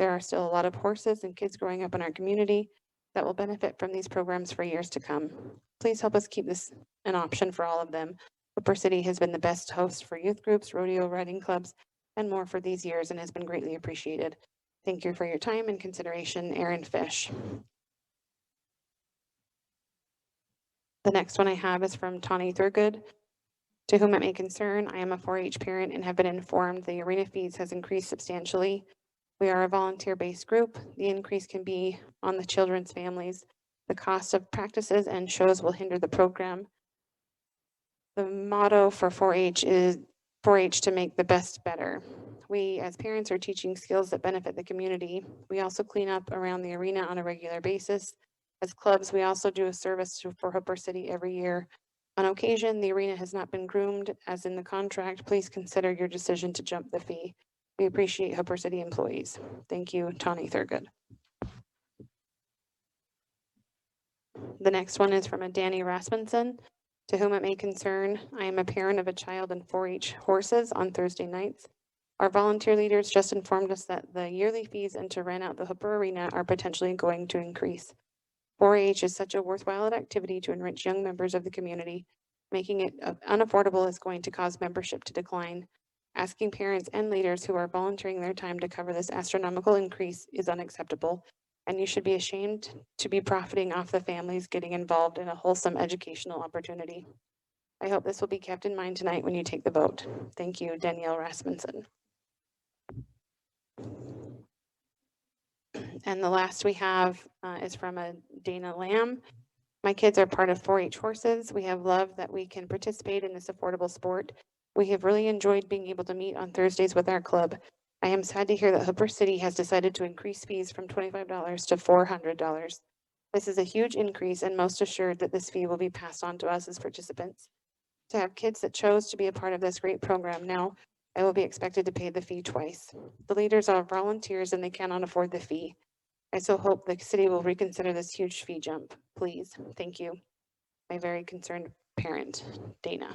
There are still a lot of horses and kids growing up in our community that will benefit from these programs for years to come. Please help us keep this an option for all of them. Hooper City has been the best host for youth groups, rodeo riding clubs, and more for these years and has been greatly appreciated. Thank you for your time and consideration, Aaron Fish. The next one I have is from Tawny Thurgood. To whom it may concern, I am a 4-H parent and have been informed the arena fees has increased substantially. We are a volunteer-based group. The increase can be on the children's families. The cost of practices and shows will hinder the program. The motto for 4-H is 4-H to make the best better. We as parents are teaching skills that benefit the community. We also clean up around the arena on a regular basis. As clubs, we also do a service for Hooper City every year. On occasion, the arena has not been groomed as in the contract. Please consider your decision to jump the fee. We appreciate Hooper City employees. Thank you, Tawny Thurgood. The next one is from a Danny Rasmussen. To whom it may concern, I am a parent of a child in 4-H horses on Thursday nights. Our volunteer leaders just informed us that the yearly fees and to rent out the Hooper Arena are potentially going to increase. 4-H is such a worthwhile activity to enrich young members of the community. Making it unaffordable is going to cause membership to decline. Asking parents and leaders who are volunteering their time to cover this astronomical increase is unacceptable, and you should be ashamed to be profiting off the families getting involved in a wholesome educational opportunity. I hope this will be kept in mind tonight when you take the vote. Thank you, Danielle Rasmussen. And the last we have is from a Dana Lamb. My kids are part of 4-H horses. We have loved that we can participate in this affordable sport. We have really enjoyed being able to meet on Thursdays with our club. I am sad to hear that Hooper City has decided to increase fees from $25 to $400. This is a huge increase and most assured that this fee will be passed on to us as participants. To have kids that chose to be a part of this great program now, I will be expected to pay the fee twice. The leaders are volunteers and they cannot afford the fee. I so hope the city will reconsider this huge fee jump. Please. Thank you. My very concerned parent, Dana.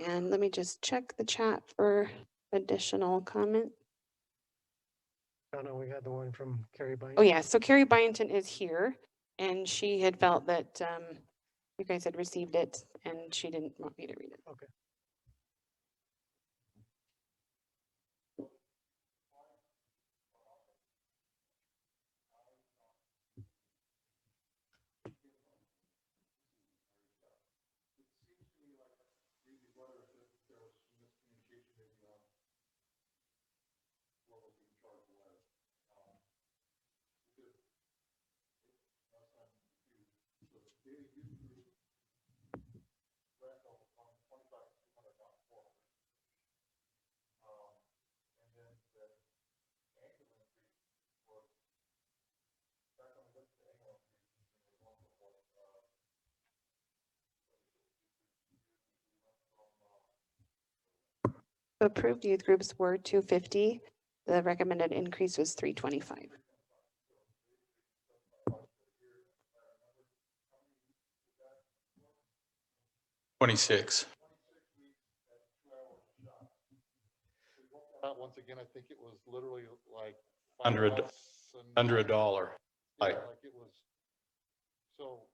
And let me just check the chat for additional comment. I know we had the one from Carrie Byington. Oh yeah, so Carrie Byington is here and she had felt that you guys had received it and she didn't want me to read it. Okay. Approved youth groups were 250. The recommended increase was 325. 26. Once again, I think it was literally like. Under $5 and under a $9. dollar. Yeah, Like, like it was, so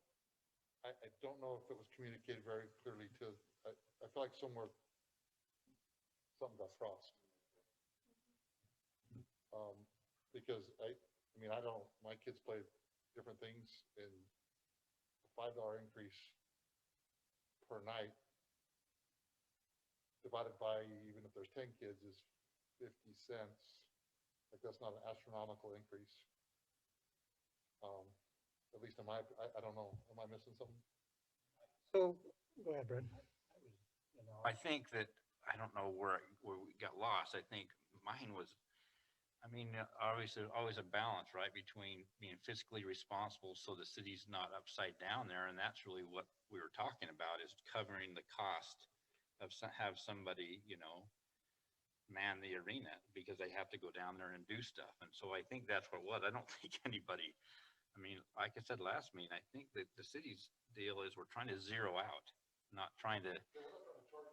I don't know if it was communicated very clearly to, I feel like somewhere, something got crossed. Because I mean, I don't, my kids play different things and a $5 increase per night divided by, even if there's 10 kids, is 50 cents. Like, that's not an astronomical increase. At least in my, I don't know, am I missing something? So, go ahead, Brad. I think that, I don't know where we got lost. I think mine was, I mean, obviously, always a balance, right, between being fiscally responsible so the city's not upside down there. And that's really what we were talking about, is covering the cost of have somebody, you know, man the arena because they have to go down there and do stuff. And so I think that's what it was. I don't think anybody, I mean, like I said last meeting, I think that the city's deal is we're trying to zero out, not trying to,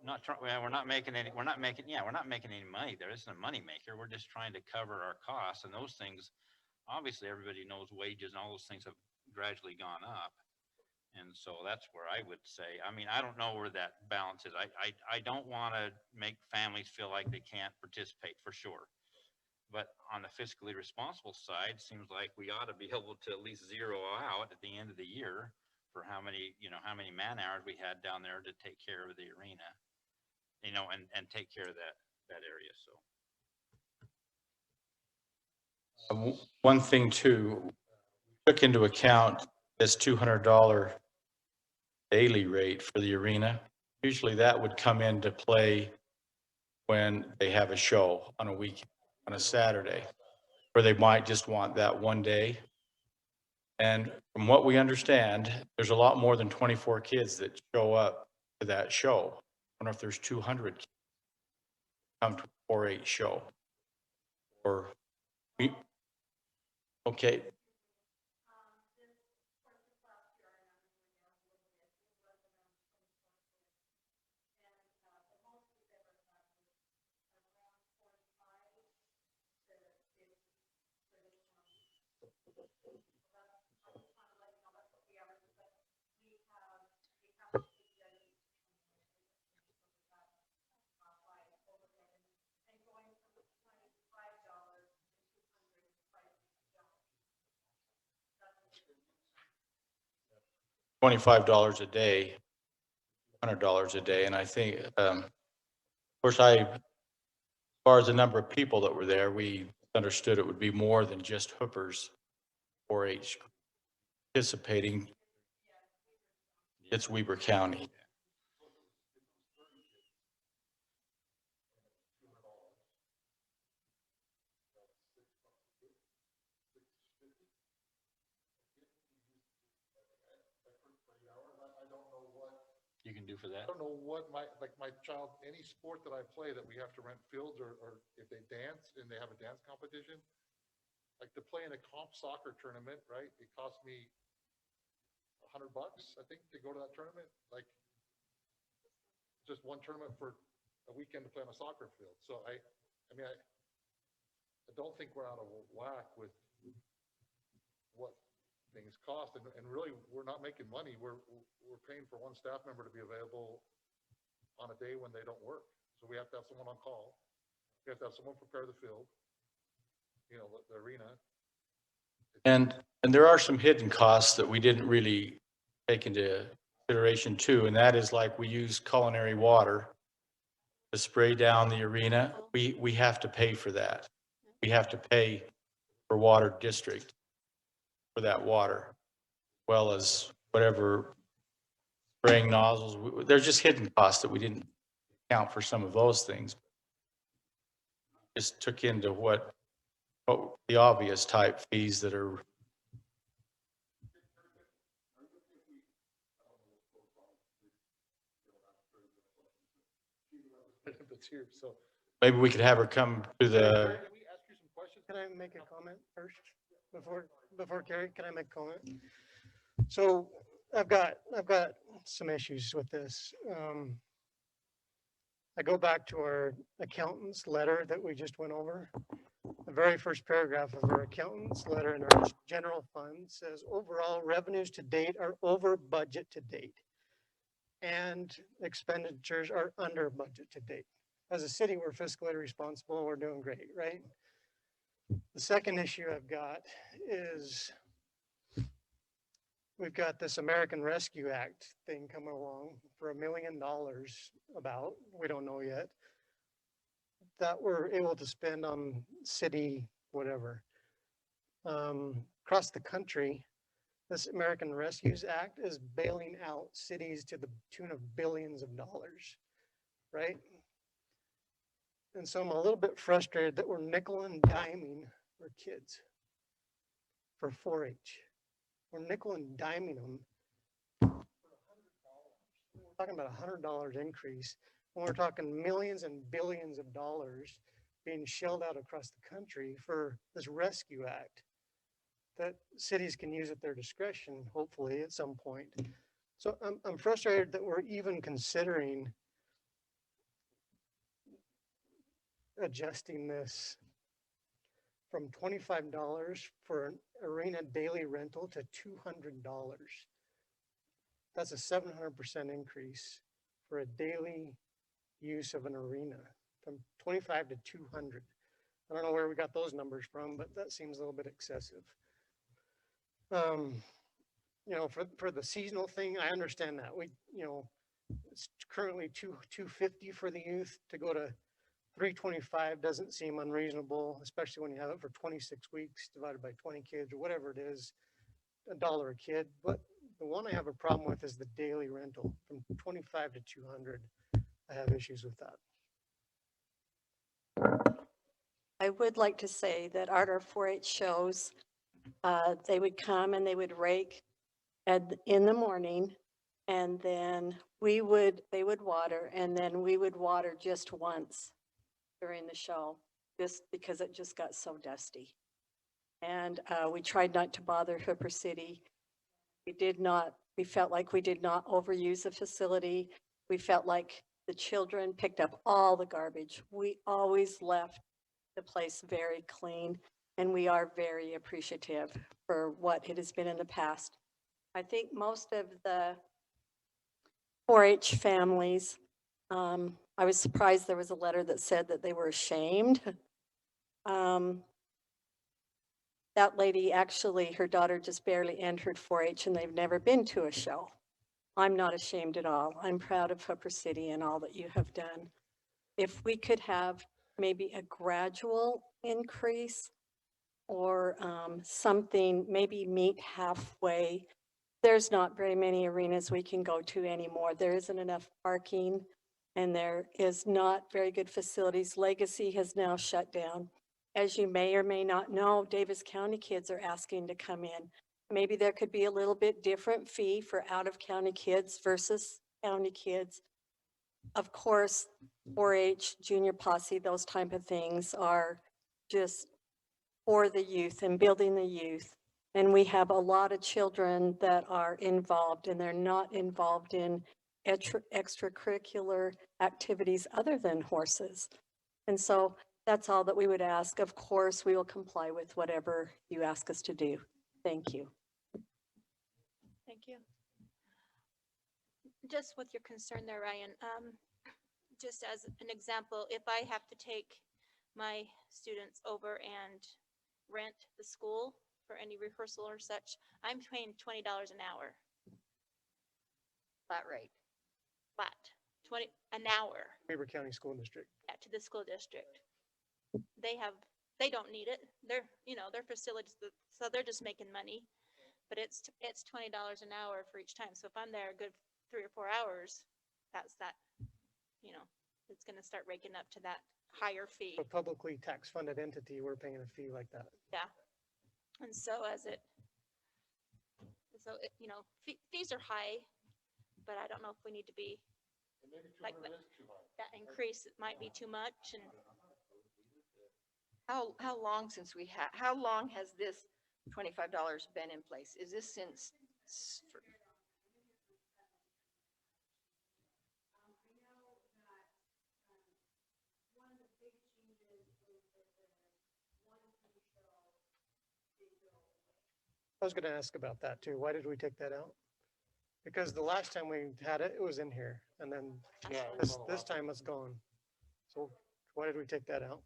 well, we're not making any money. There isn't a money maker. We're just trying to cover our costs, and those things, obviously everybody knows wages and all those things have gradually gone up. And so that's where I would say, I mean, I don't know where that balance is. I don't want to make families feel like they can't participate, for sure. But on the fiscally responsible side, seems like we ought to be able to at least zero out at the end of the year for how many, you know, how many man hours we had down there to take care of the arena, you know, and take care of that area. So. One thing too, took into account this $200 daily rate for the arena. Usually that would come into play when they have a show on a weekend, on a Saturday, where they might just want that one day. And from what we understand, there's a lot more than 24 kids that show up to that show. I wonder if there's 200 kids come to a 4-H show. Or, okay. $25 a day, $100 a day. And I think, of course, as far as the number of people that were there, we understood it would be more than just hoopers 4-H participating. It's Weber County. You can do for I that. don't know what my child, any sport that I play that we have to rent fields, or if they dance and they have a dance competition, like to play in a comp soccer tournament, right? It cost me $100, I think, to go to that tournament. Like, just one tournament for a weekend to play on a soccer field. So I mean, I don't think we're out of whack with what things cost, and really, we're not making money. We're paying for one staff member to be available on a day when they don't work. So we have to have someone on call. We have to have someone prepare the field, you know, the arena. And there are some hidden costs that we didn't really take into consideration too, and that is like we use culinary water to spray down the arena. We have to pay for that. We have to pay for water district for that water, as well as whatever spraying nozzles. There's just hidden costs that we didn't account for some of those things. Just took into what the obvious type fees that are. That's here, so. Maybe we could have her come to the, Can we ask you some questions? Can I make a comment first? Before Carrie, can I make a comment? So I've got some issues with this. I go back to our accountant's letter that we just went over. The very first paragraph of our accountant's letter in our general fund says overall revenues to date are over budget to date. And expenditures are under budget to date. As a city, we're fiscally responsible. We're doing great, right? The second issue I've got is we've got this American Rescue Act thing coming along for $1 million about, we don't know yet, that we're able to spend on city, whatever. Across the country, this American Rescues Act is bailing out cities to the tune of billions of dollars, right? And so I'm a little bit frustrated that we're nickel and diming our kids for 4-H. We're nickel and diming them. We're talking about $100 increase, and we're talking millions and billions of dollars being shelled out across the country for this Rescue Act that cities can use at their discretion, hopefully at some point. So I'm frustrated that we're even considering adjusting this from $25 for an arena daily rental to $200. That's a 700% increase for a daily use of an arena, from 25 to 200. I don't know where we got those numbers from, but that seems a little bit excessive. You know, for the seasonal thing, I understand that. It's currently $250 for the youth. To go to $325 doesn't seem unreasonable, especially when you have it for 26 weeks divided by 20 kids or whatever it is, $1 a kid. But the one I have a problem with is the daily rental from 25 to 200. I have issues with that. I would like to say that at our 4-H shows, they would come and they would rake in the morning, and then they would water, and then we would water just once during the show, just because it just got so dusty. And we tried not to bother Hooper City. We felt like we did not overuse the facility. We felt like the children picked up all the garbage. We always left the place very clean, and we are very appreciative for what it has been in the past. I think most of the 4-H families, I was surprised there was a letter that said that they were ashamed. That lady, actually, her daughter just barely entered 4-H and they've never been to a show. I'm not ashamed at all. I'm proud of Hooper City and all that you have done. If we could have maybe a gradual increase or something, maybe meet halfway. There's not very many arenas we can go to anymore. There isn't enough parking and there is not very good facilities. Legacy has now shut down. As you may or may not know, Davis County kids are asking to come in. Maybe there could be a little bit different fee for out-of-county kids versus county kids. Of course, 4-H, junior posse, those type of things are just for the youth and building the youth. And we have a lot of children that are involved, and they're not involved in extracurricular activities other than horses. And so that's all that we would ask. Of course, we will comply with whatever you ask us to do. Thank you. Thank you. Just with your concern there, Ryan, just as an example, if I have to take my students over and rent the school for any rehearsal or such, I'm paying $20 an hour, Flat rate. flat, 20 an hour. Weber County School District. Yeah, to the school district. They don't need it. Their facilities, so they're just making money. But it's $20 an hour for each time. So if I'm there a good 3 or 4 hours, that's that, it's gonna start raking up to that higher fee. For publicly tax funded entity, we're paying a fee like that. Yeah. And so fees are high, but I don't know if we need to be like that increase. It might be too much. And How long how long has this $25 been in place? Is this since I was gonna ask about that too. Why did we take that out? Because the last time we had it, it was in here, and then Yeah. it was this, on the this last- time it's gone. So why did we take that out?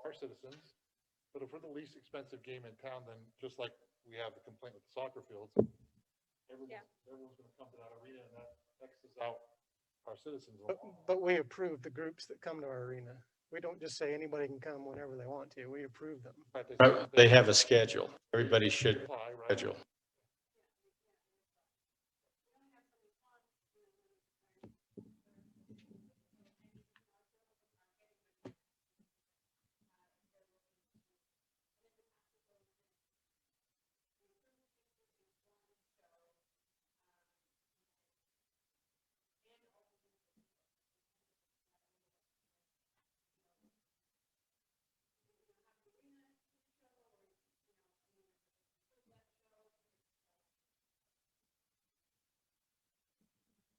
Our citizens, but if we're the least expensive game in town, then just like we have the complaint with the soccer fields, everyone's gonna come to that arena and that X's out our citizens. But we approve the groups that come to our arena. We don't just say anybody can come whenever they want to. We approve them. But They have a schedule. Everybody should apply, right? schedule.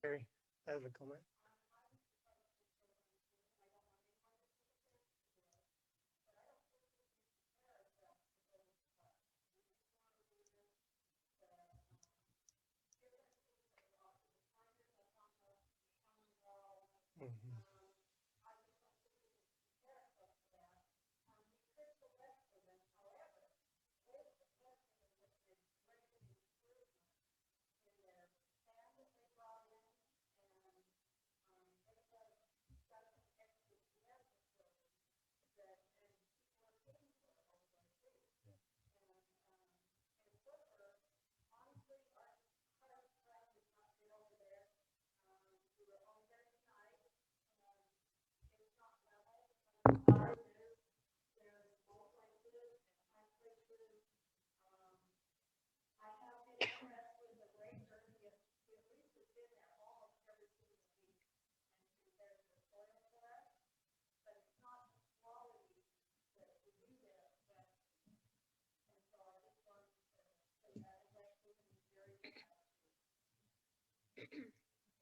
Harry, I have a comment. Mhm.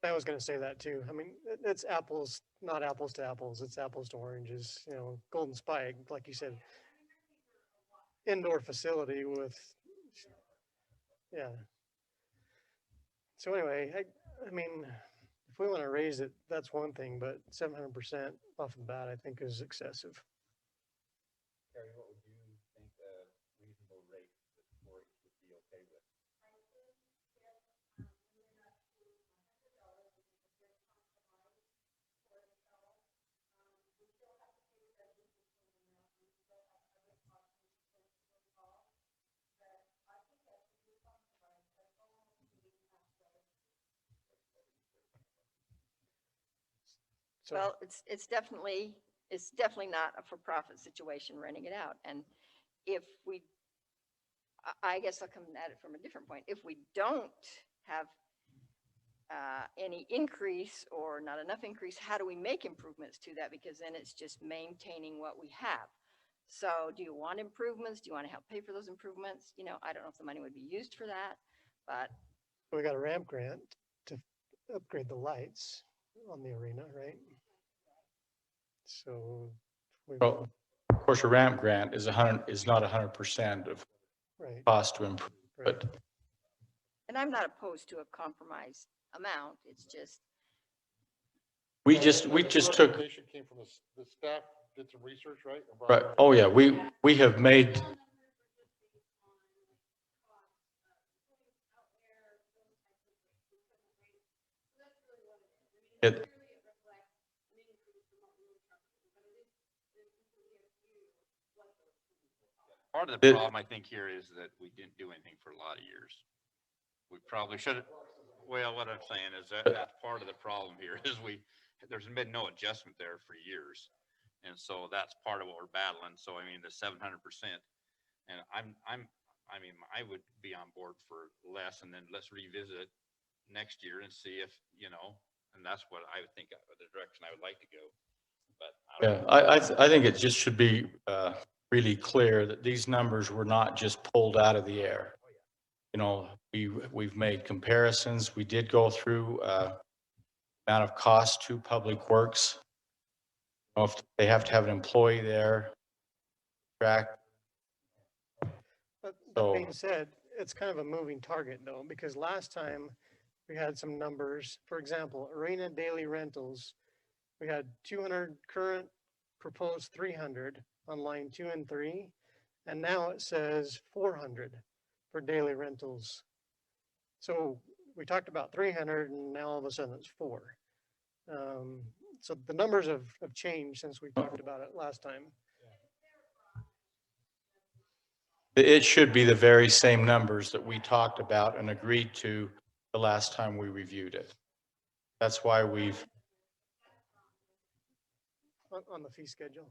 I was gonna say that too. I mean, it's apples, not apples to apples. It's apples to oranges, you know, Golden Spike, like you said. Indoor facility with, yeah. So anyway, I mean, if we want to raise it, that's one thing, but 700% off the bat, I think is excessive. Terry, what would you think a reasonable rate that 4-H would be okay with? So Well, it's definitely not a for-profit situation renting it out. And if we, I guess I'll come at it from a different point. If we don't have any increase or not enough increase, how do we make improvements to that? Because then it's just maintaining what we have. So do you want improvements? Do you want to help pay for those improvements? You know, I don't know if the money would be used for that, but we got a ramp grant to upgrade the lights on the arena, right? So we, Well, of course, a ramp grant is not 100% of right, cost to improve, right. but and I'm not opposed to a compromise amount. It's just, we So just the took, recommendation came from the staff, did some research, right? right, oh yeah, we have made, It, Part of the It- problem, I think, here is that we didn't do anything for a lot of years. We probably should have, well, what I'm saying is that's part of the problem here is there's been no adjustment there for years. And so that's part of what we're battling. So I mean, the 700%, and I mean, I would be on board for less, and then let's revisit next year and see if, and that's what I would think, the direction I would like to go. But I don't yeah, know. I think it just should be really clear that these numbers were not just pulled out of the air. We've made comparisons. We did go through amount of cost to Public Works. If they have to have an employee there, track. But So- that being said, it's kind of a moving target though, because last time we had some numbers, for example, arena daily rentals. We had 200 current, proposed 300 on line 2 and 3. And now it says 400 for daily rentals. So we talked about 300 and now all of a sudden it's 4. So the numbers have changed since we talked about it last time. It should be the very same numbers that we talked about and agreed to the last time we reviewed it. That's why we've, On the fee schedule.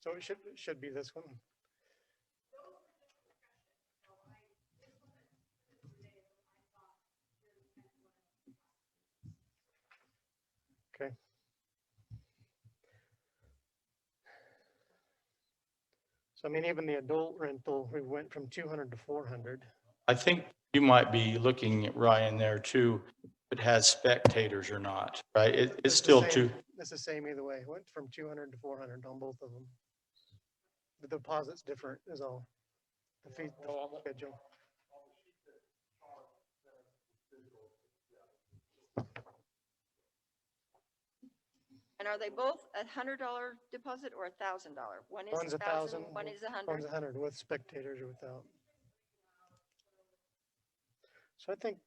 So it should be this one. Okay. So I mean, even the adult rental, we went from 200 to 400. I think you might be looking at Ryan there too, if it has spectators or not, right? It's the still same- too, It's the same either way. Went from 200 to 400 on both of them. The deposit's different is all. The fee schedule. And are they both $100 deposit or $1,000? One is One's 1,000, 1,000, one is One's 100. 100 with spectators or without. So I think.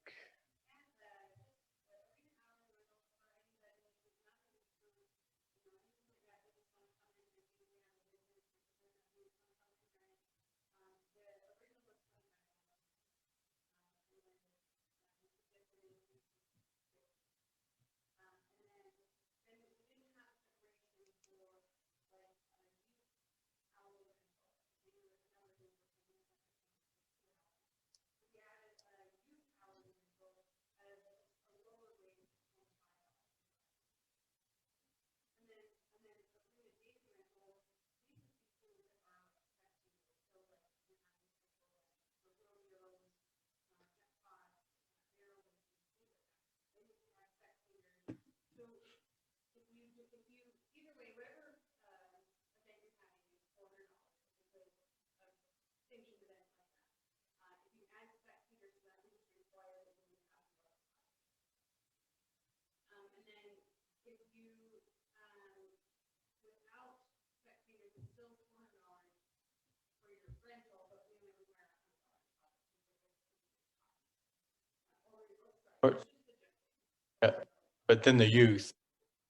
but then the youth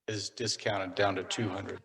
is discounted down to 200.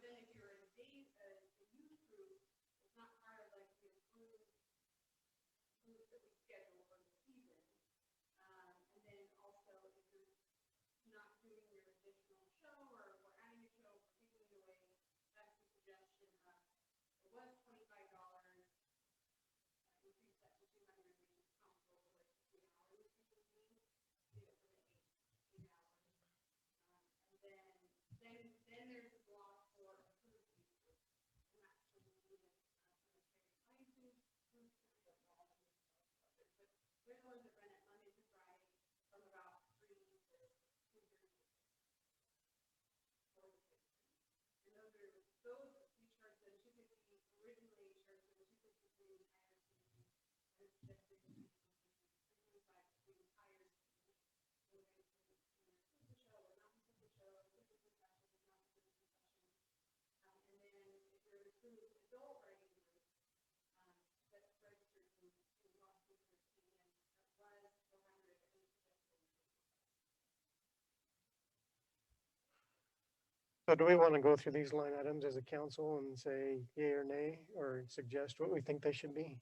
So do we want to go through these line items as a council and say yay or nay, or suggest what we think they should be?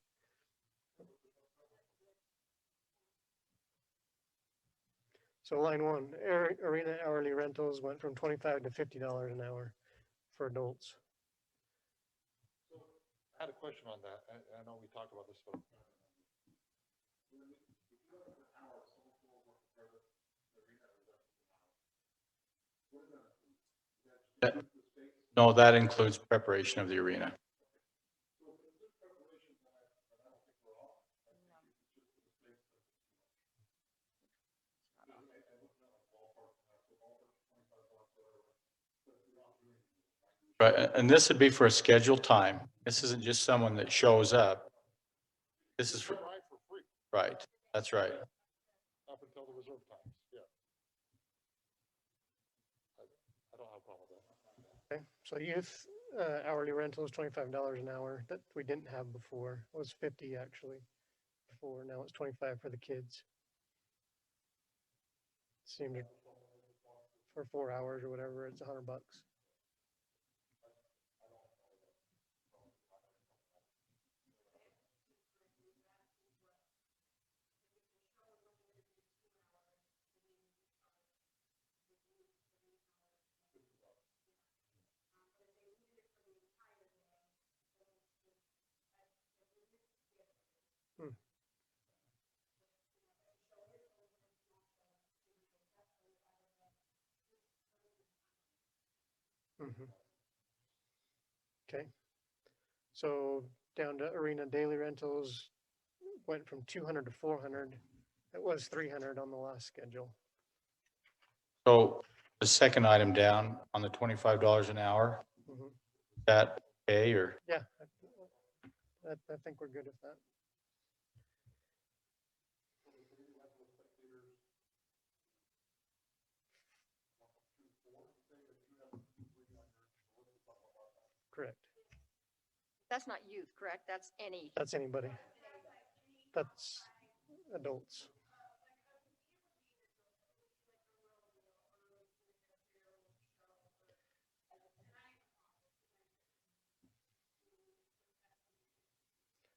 So line one, arena hourly rentals went from $25 to $50 an hour for adults. I had a question on that. I know we talked about this, but No, that includes preparation of the arena. Right, and this would be for a scheduled time. This isn't just someone that shows up. This is for, ride for free right, that's right. up until the reserve times, yeah. I don't have a problem with that. Okay, so youth hourly rental is $25 an hour that we didn't have before. It was 50 actually before. Now it's 25 for the kids. Seemed to, for 4 hours or whatever, it's $100. Hmm. Mhm. Okay. So down to arena daily rentals went from 200 to 400. It was 300 on the last schedule. So the second item down on the $25 an hour, Mhm. that okay, or Yeah, I think we're good with that. Correct. That's not youth, correct? That's any, That's anybody. That's adults.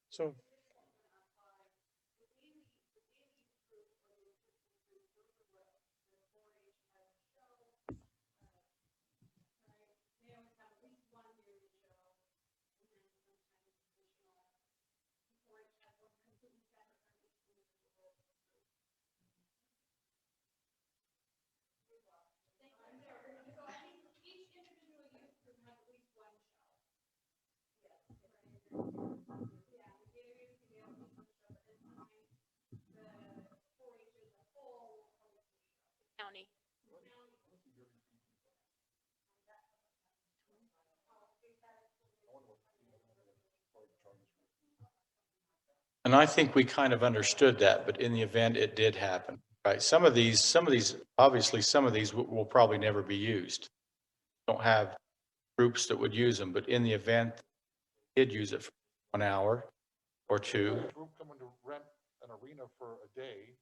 So County. and I think we kind of understood that, but in the event it did happen, right? Some of these, obviously, some of these will probably never be used. Don't have groups that would use them, but in the event did use it for 1 hour or two, A group coming to rent an arena for a day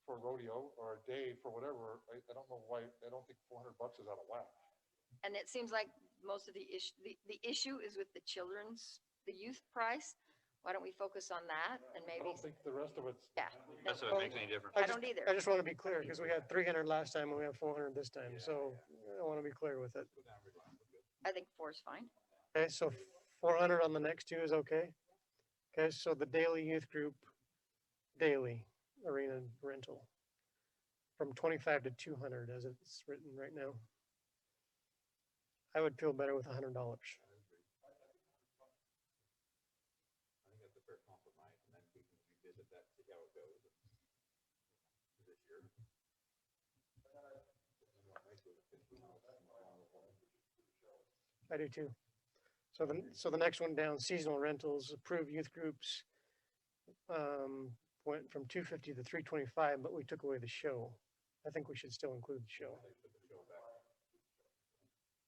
for rodeo or a day for whatever, I don't know why, I don't think $400 is out of whack. and it seems like most of the issue is with the children's, the youth price. Why don't we focus on that and I maybe, don't think the rest of it's. yeah. That's what makes any difference. I don't either. I just want to be clear because we had 300 last time and we have 400 this time. So I want to be clear with it. I think 4 is fine. Okay, so 400 on the next two is okay. Okay, so the daily youth group, daily arena rental from 25 to 200 as it's written right now. I would feel better with $100. I do too. So the next one down, seasonal rentals, approved youth groups, went from 250 to 325, but we took away the show. I think we should still include the show.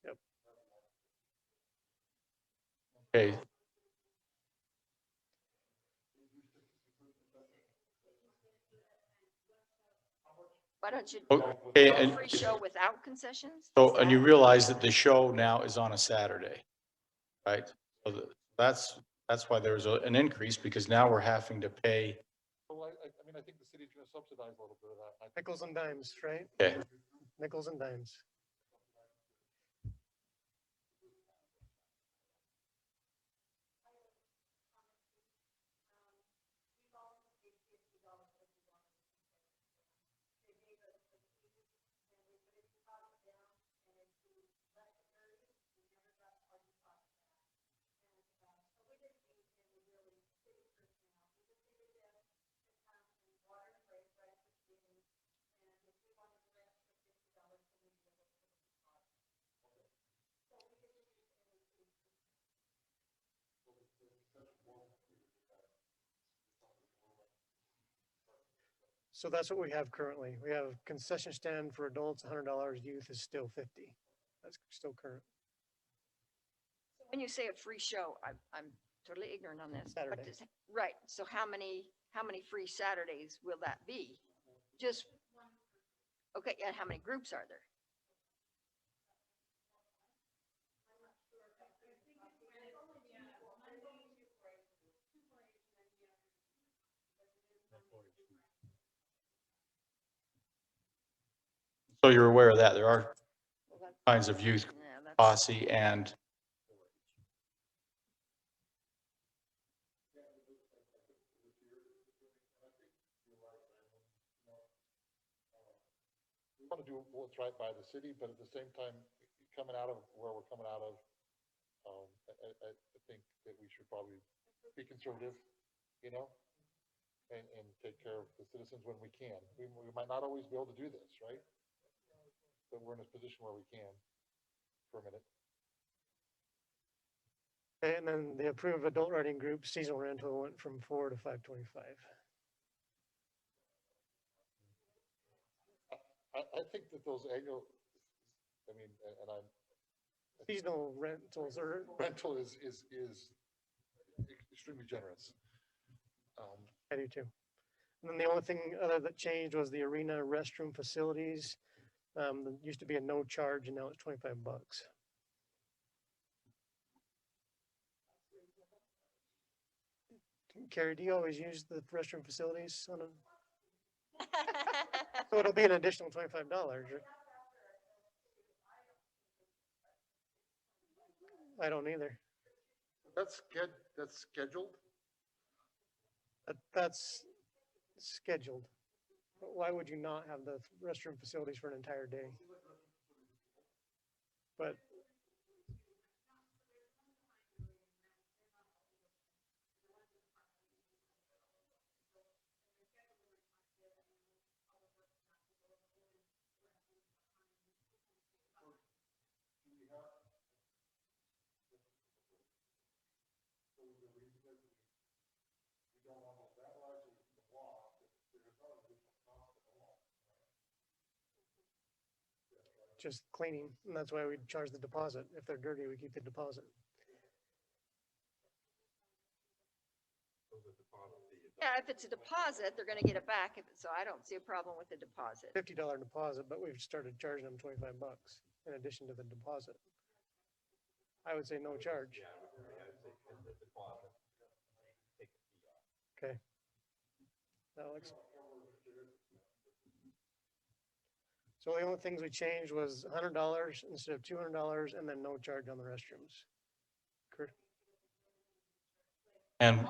Yep. okay. Why don't you Okay, do a and free show without concessions? so, Is and you that- realize that the show now is on a Saturday, right? So that's why there's an increase, because now we're having to pay. Well, I mean, I think the city's gonna subsidize a little bit of that. I think Nickels and dimes, right? Okay, Nickels and dimes. So that's what we have currently. We have concession stand for adults, $100, youth is still 50. That's still current. When you say a free show, I'm totally ignorant on this. What Saturday. does- Right, so how many free Saturdays will that be? Just, okay, and how many groups are there? so you're aware of that. There are Well, that- kinds of youth Yeah, that's, posse and we want to do what's right by the city, but at the same time, coming out of where we're coming out of, I think that we should probably be conservative, you know? And take care of the citizens when we can. We might not always be able to do this, right? But we're in a position where we can for a minute. Okay, and then the approved adult riding group seasonal rental went from 4 to 525. I think that those annual, I mean, and I'm, Seasonal rentals are, rental is extremely generous. I do too. And then the only thing other that changed was the arena restroom facilities. There used to be a no charge and now it's $25. Carrie, do you always use the restroom facilities on a, so it'll be an additional $25, right? I don't either. That's scheduled. That's scheduled. But why would you not have the restroom facilities for an entire day? But just cleaning, and that's why we charge the deposit. If they're dirty, we keep the deposit. yeah, if it's a deposit, they're gonna get it back, so I don't see a problem with the deposit. $50 deposit, but we've started charging them $25 in addition to the deposit. I would say no charge. Okay. Alex? So the only things we changed was $100 instead of $200 and then no charge on the restrooms. Correct? and Okay.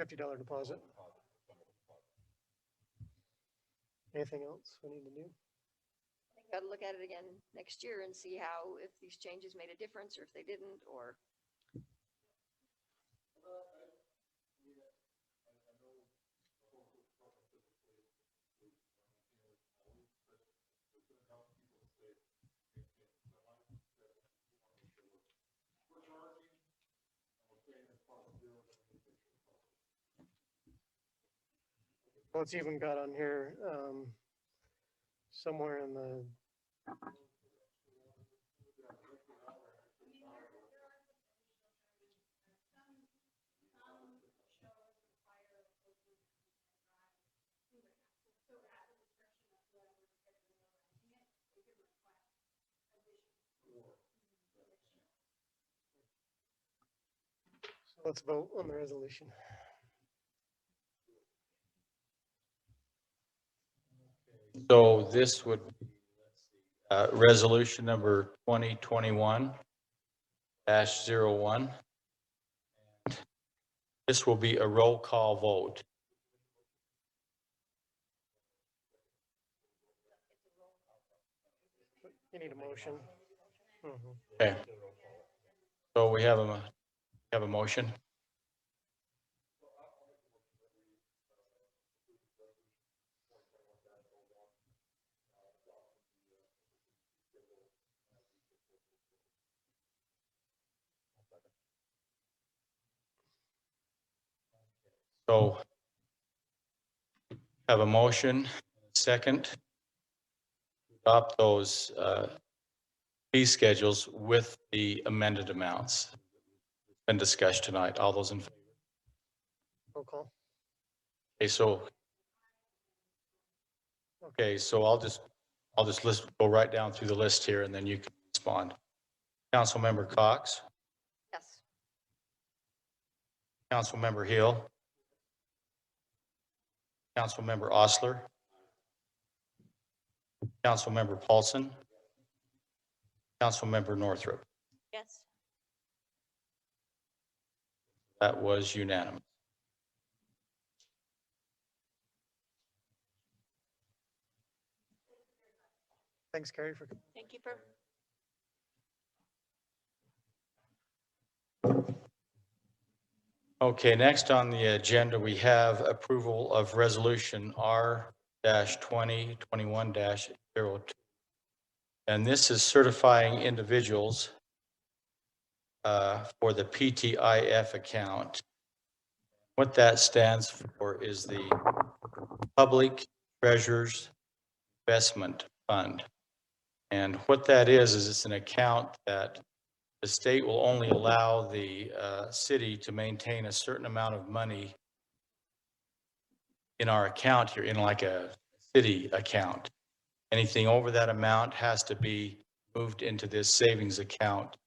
$50 deposit. Anything else we need to do? Got to look at it again next year and see how, if these changes made a difference or if they didn't, or. Well, it's even got on here, somewhere in the. So let's vote on the resolution. So this would, resolution number 2021-01. This will be a roll call vote. You need a motion. Mhm. Okay. So we have a motion. So have a motion, second, to adopt those fee schedules with the amended amounts. Been discussed tonight. All those in favor? Roll call. Okay, so I'll just go right down through the list here and then you can respond. Councilmember Cox, Yes. Councilmember Hill, Councilmember Osler, Councilmember Paulson, Councilmember Northrup. Yes. That was unanimous. Thanks, Carrie, for. Thank you for. Okay, next on the agenda, we have approval of resolution R-2021-02. And this is certifying individuals for the PTIF account. What that stands for is the Public Treasurers Investment Fund. And what that is it's an account that the state will only allow the city to maintain a certain amount of money in our account here, in like a city account. Anything over that amount has to be moved into this savings account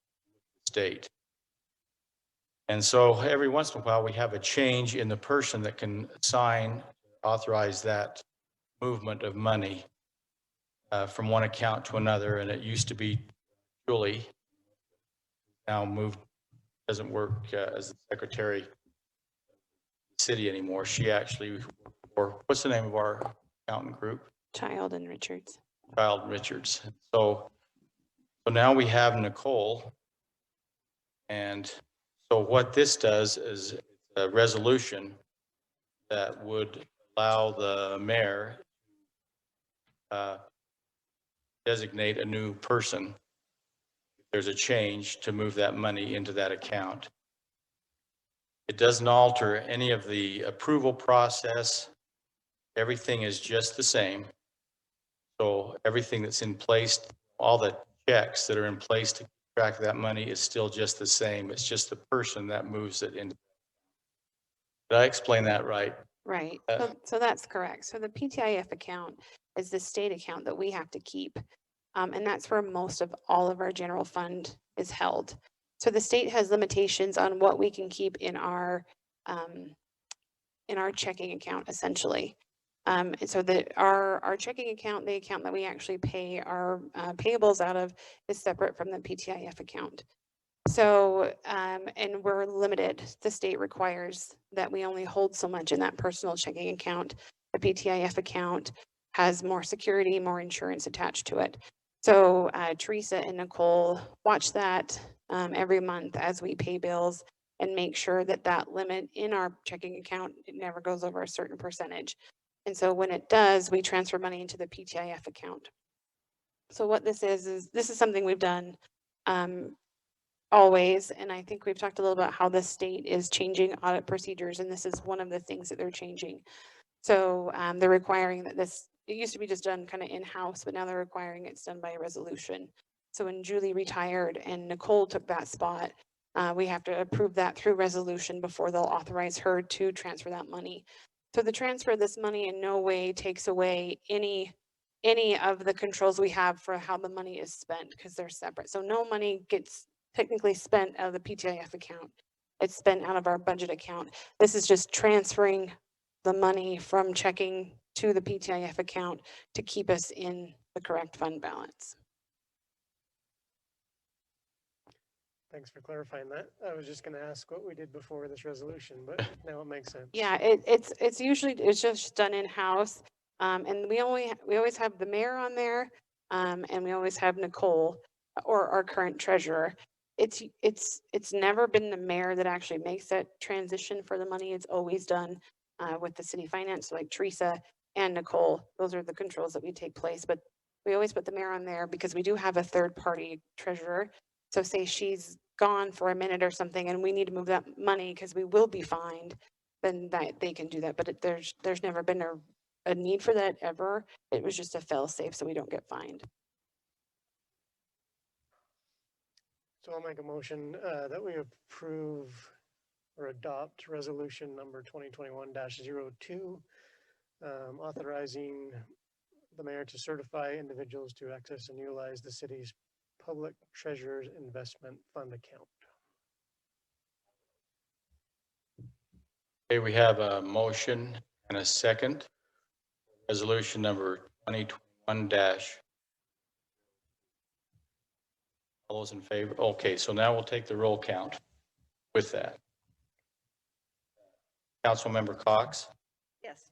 state. And so every once in a while, we have a change in the person that can authorize that movement of money from one account to another. And it used to be Julie, now moved, doesn't work as the secretary of the city anymore. She actually, or what's the name of our accountant group? Child and Richards. Child Richards. So now we have Nicole. And so what this does is a resolution that would allow the mayor designate a new person. There's a change to move that money into that account. It doesn't alter any of the approval process. Everything is just the same. So everything that's in place, all the checks that are in place to track that money is still just the same. It's just the person that moves it into. Did I explain that right? Right. So that's correct. So the PTIF account is the state account that we have to keep. And that's where most of all of our general fund is held. So the state has limitations on what we can keep in our checking account, essentially. And so our checking account, the account that we actually pay our payables out of, is separate from the PTIF account. So, and we're limited. The state requires that we only hold so much in that personal checking account. The PTIF account has more security, more insurance attached to it. So Teresa and Nicole watch that every month as we pay bills and make sure that that limit in our checking account, it never goes over a certain percentage. And so when it does, we transfer money into the PTIF account. So what this is this is something we've done always, and I think we've talked a little about how the state is changing audit procedures, and this is one of the things that they're changing. So they're requiring that this, it used to be just done kind of in-house, but now they're requiring it's done by a resolution. So when Julie retired and Nicole took that spot, we have to approve that through resolution before they'll authorize her to transfer that money. So the transfer of this money in no way takes away any of the controls we have for how the money is spent, because they're separate. So no money gets technically spent out of the PTIF account. It's spent out of our budget account. This is just transferring the money from checking to the PTIF account to keep us in the correct fund balance. Thanks for clarifying that. I was just gonna ask what we did before this resolution, but now it makes sense. Yeah, it's usually, it's just done in-house. And we always have the mayor on there, and we always have Nicole or our current treasurer. It's never been the mayor that actually makes that transition for the money. It's always done with the city finance, like Teresa and Nicole. Those are the controls that we take place, but we always put the mayor on there because we do have a third-party treasurer. So say she's gone for a minute or something and we need to move that money because we will be fined, then that they can do that. But there's never been a need for that ever. It was just a fail safe so we don't get fined. So I'll make a motion that we approve or adopt resolution number 2021-02, authorizing the mayor to certify individuals to access and utilize the city's public treasurer's investment fund account. Okay, we have a motion and a second. Resolution number 2021 dash. All those in favor? Okay, so now we'll take the roll count with that. Councilmember Cox, Yes.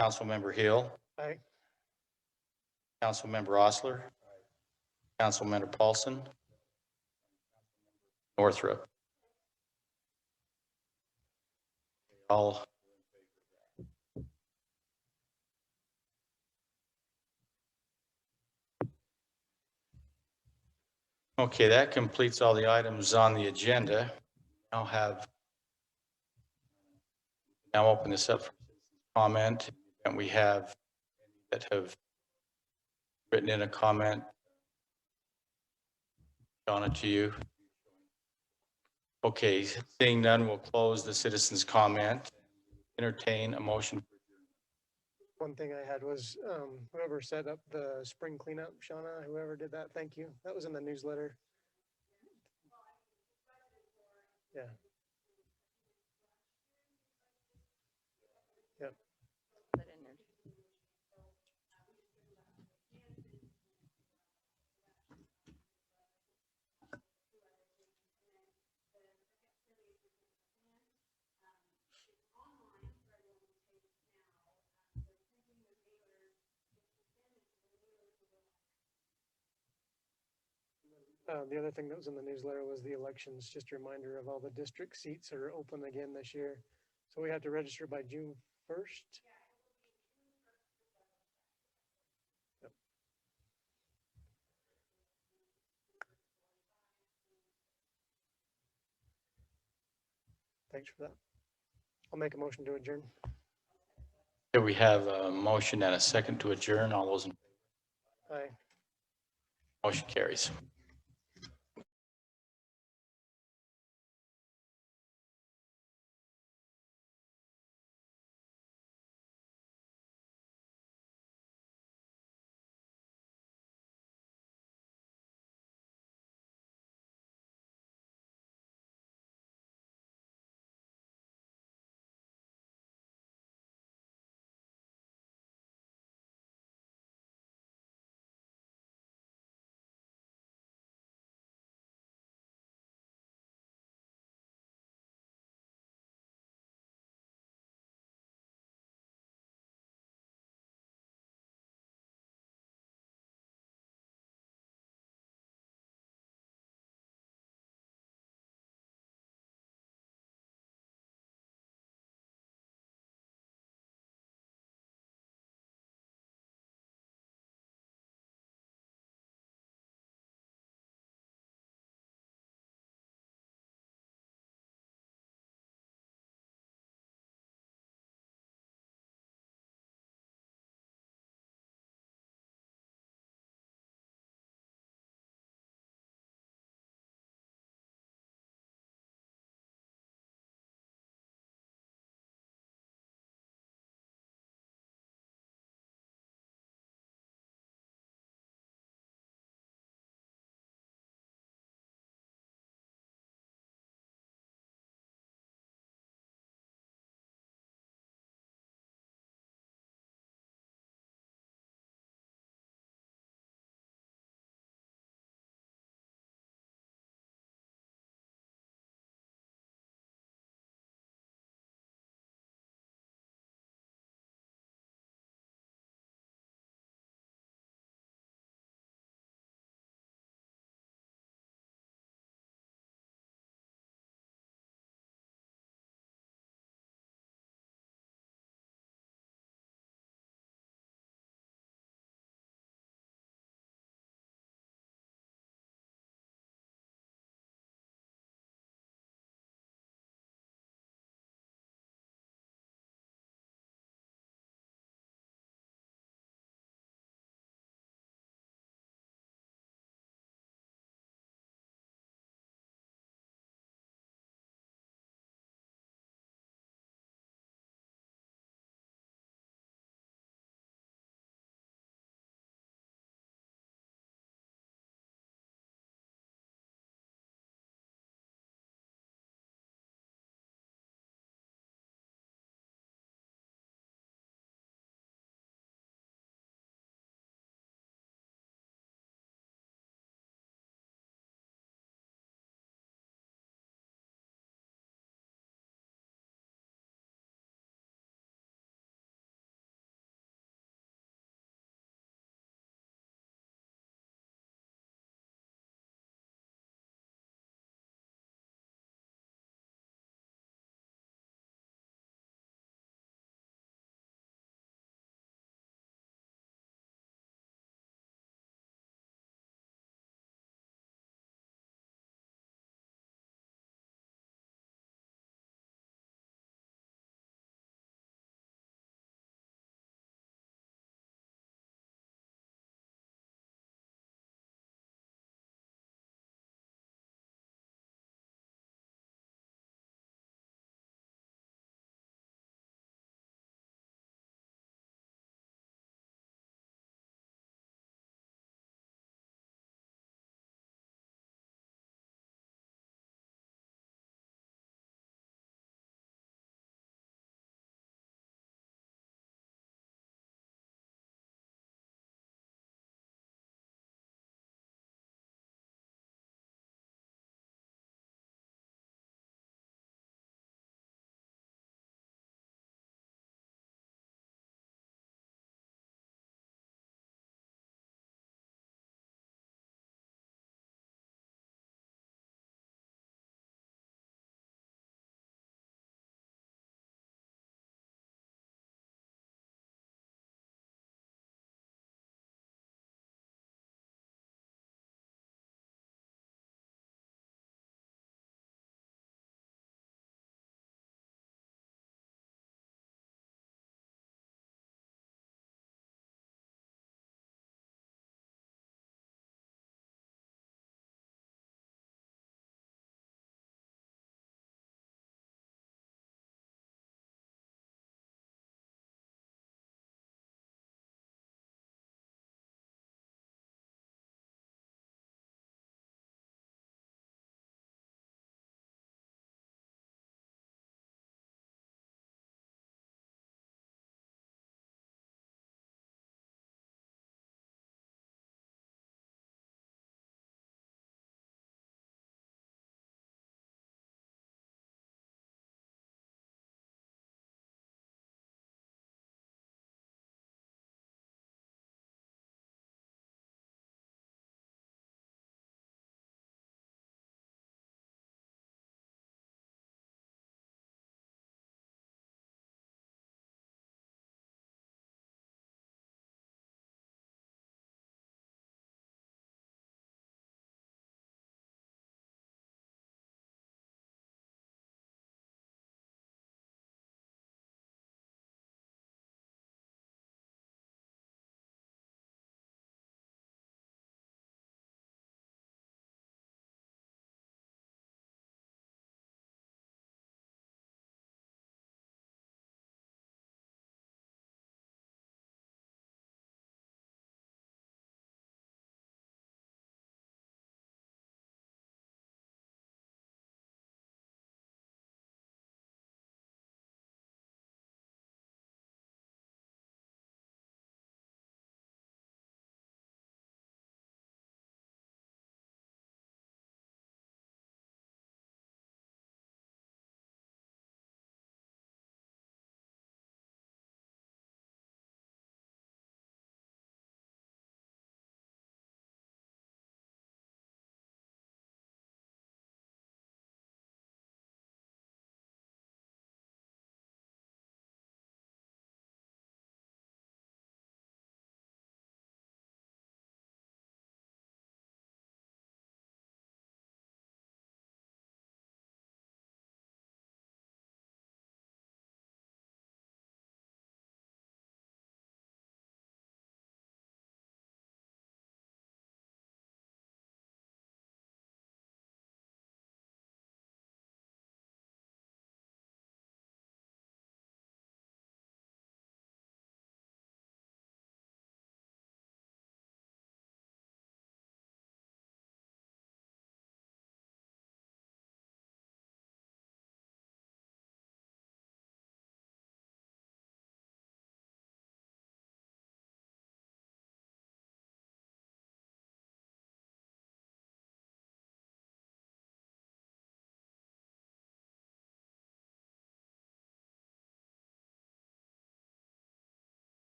Councilmember Hill, Aye. Councilmember Osler, Councilmember Paulson, Northrup. All. Okay, that completes all the items on the agenda. Now open this up for comment, and we have that have written in a comment. Donna, to you. Okay, seeing none, we'll close the citizens' comment. Entertain a motion. One thing I had was whoever set up the spring cleanup, Shauna, whoever did that, thank you. That was in the newsletter. Yeah. Yep. Put in there. The other thing that was in the newsletter was the elections, just a reminder of all the district seats are open again this year. So we have to register by June 1st. Yep. Thanks for that. I'll make a motion to adjourn. Here we have a motion and a second to adjourn. All those in Aye. motion carries.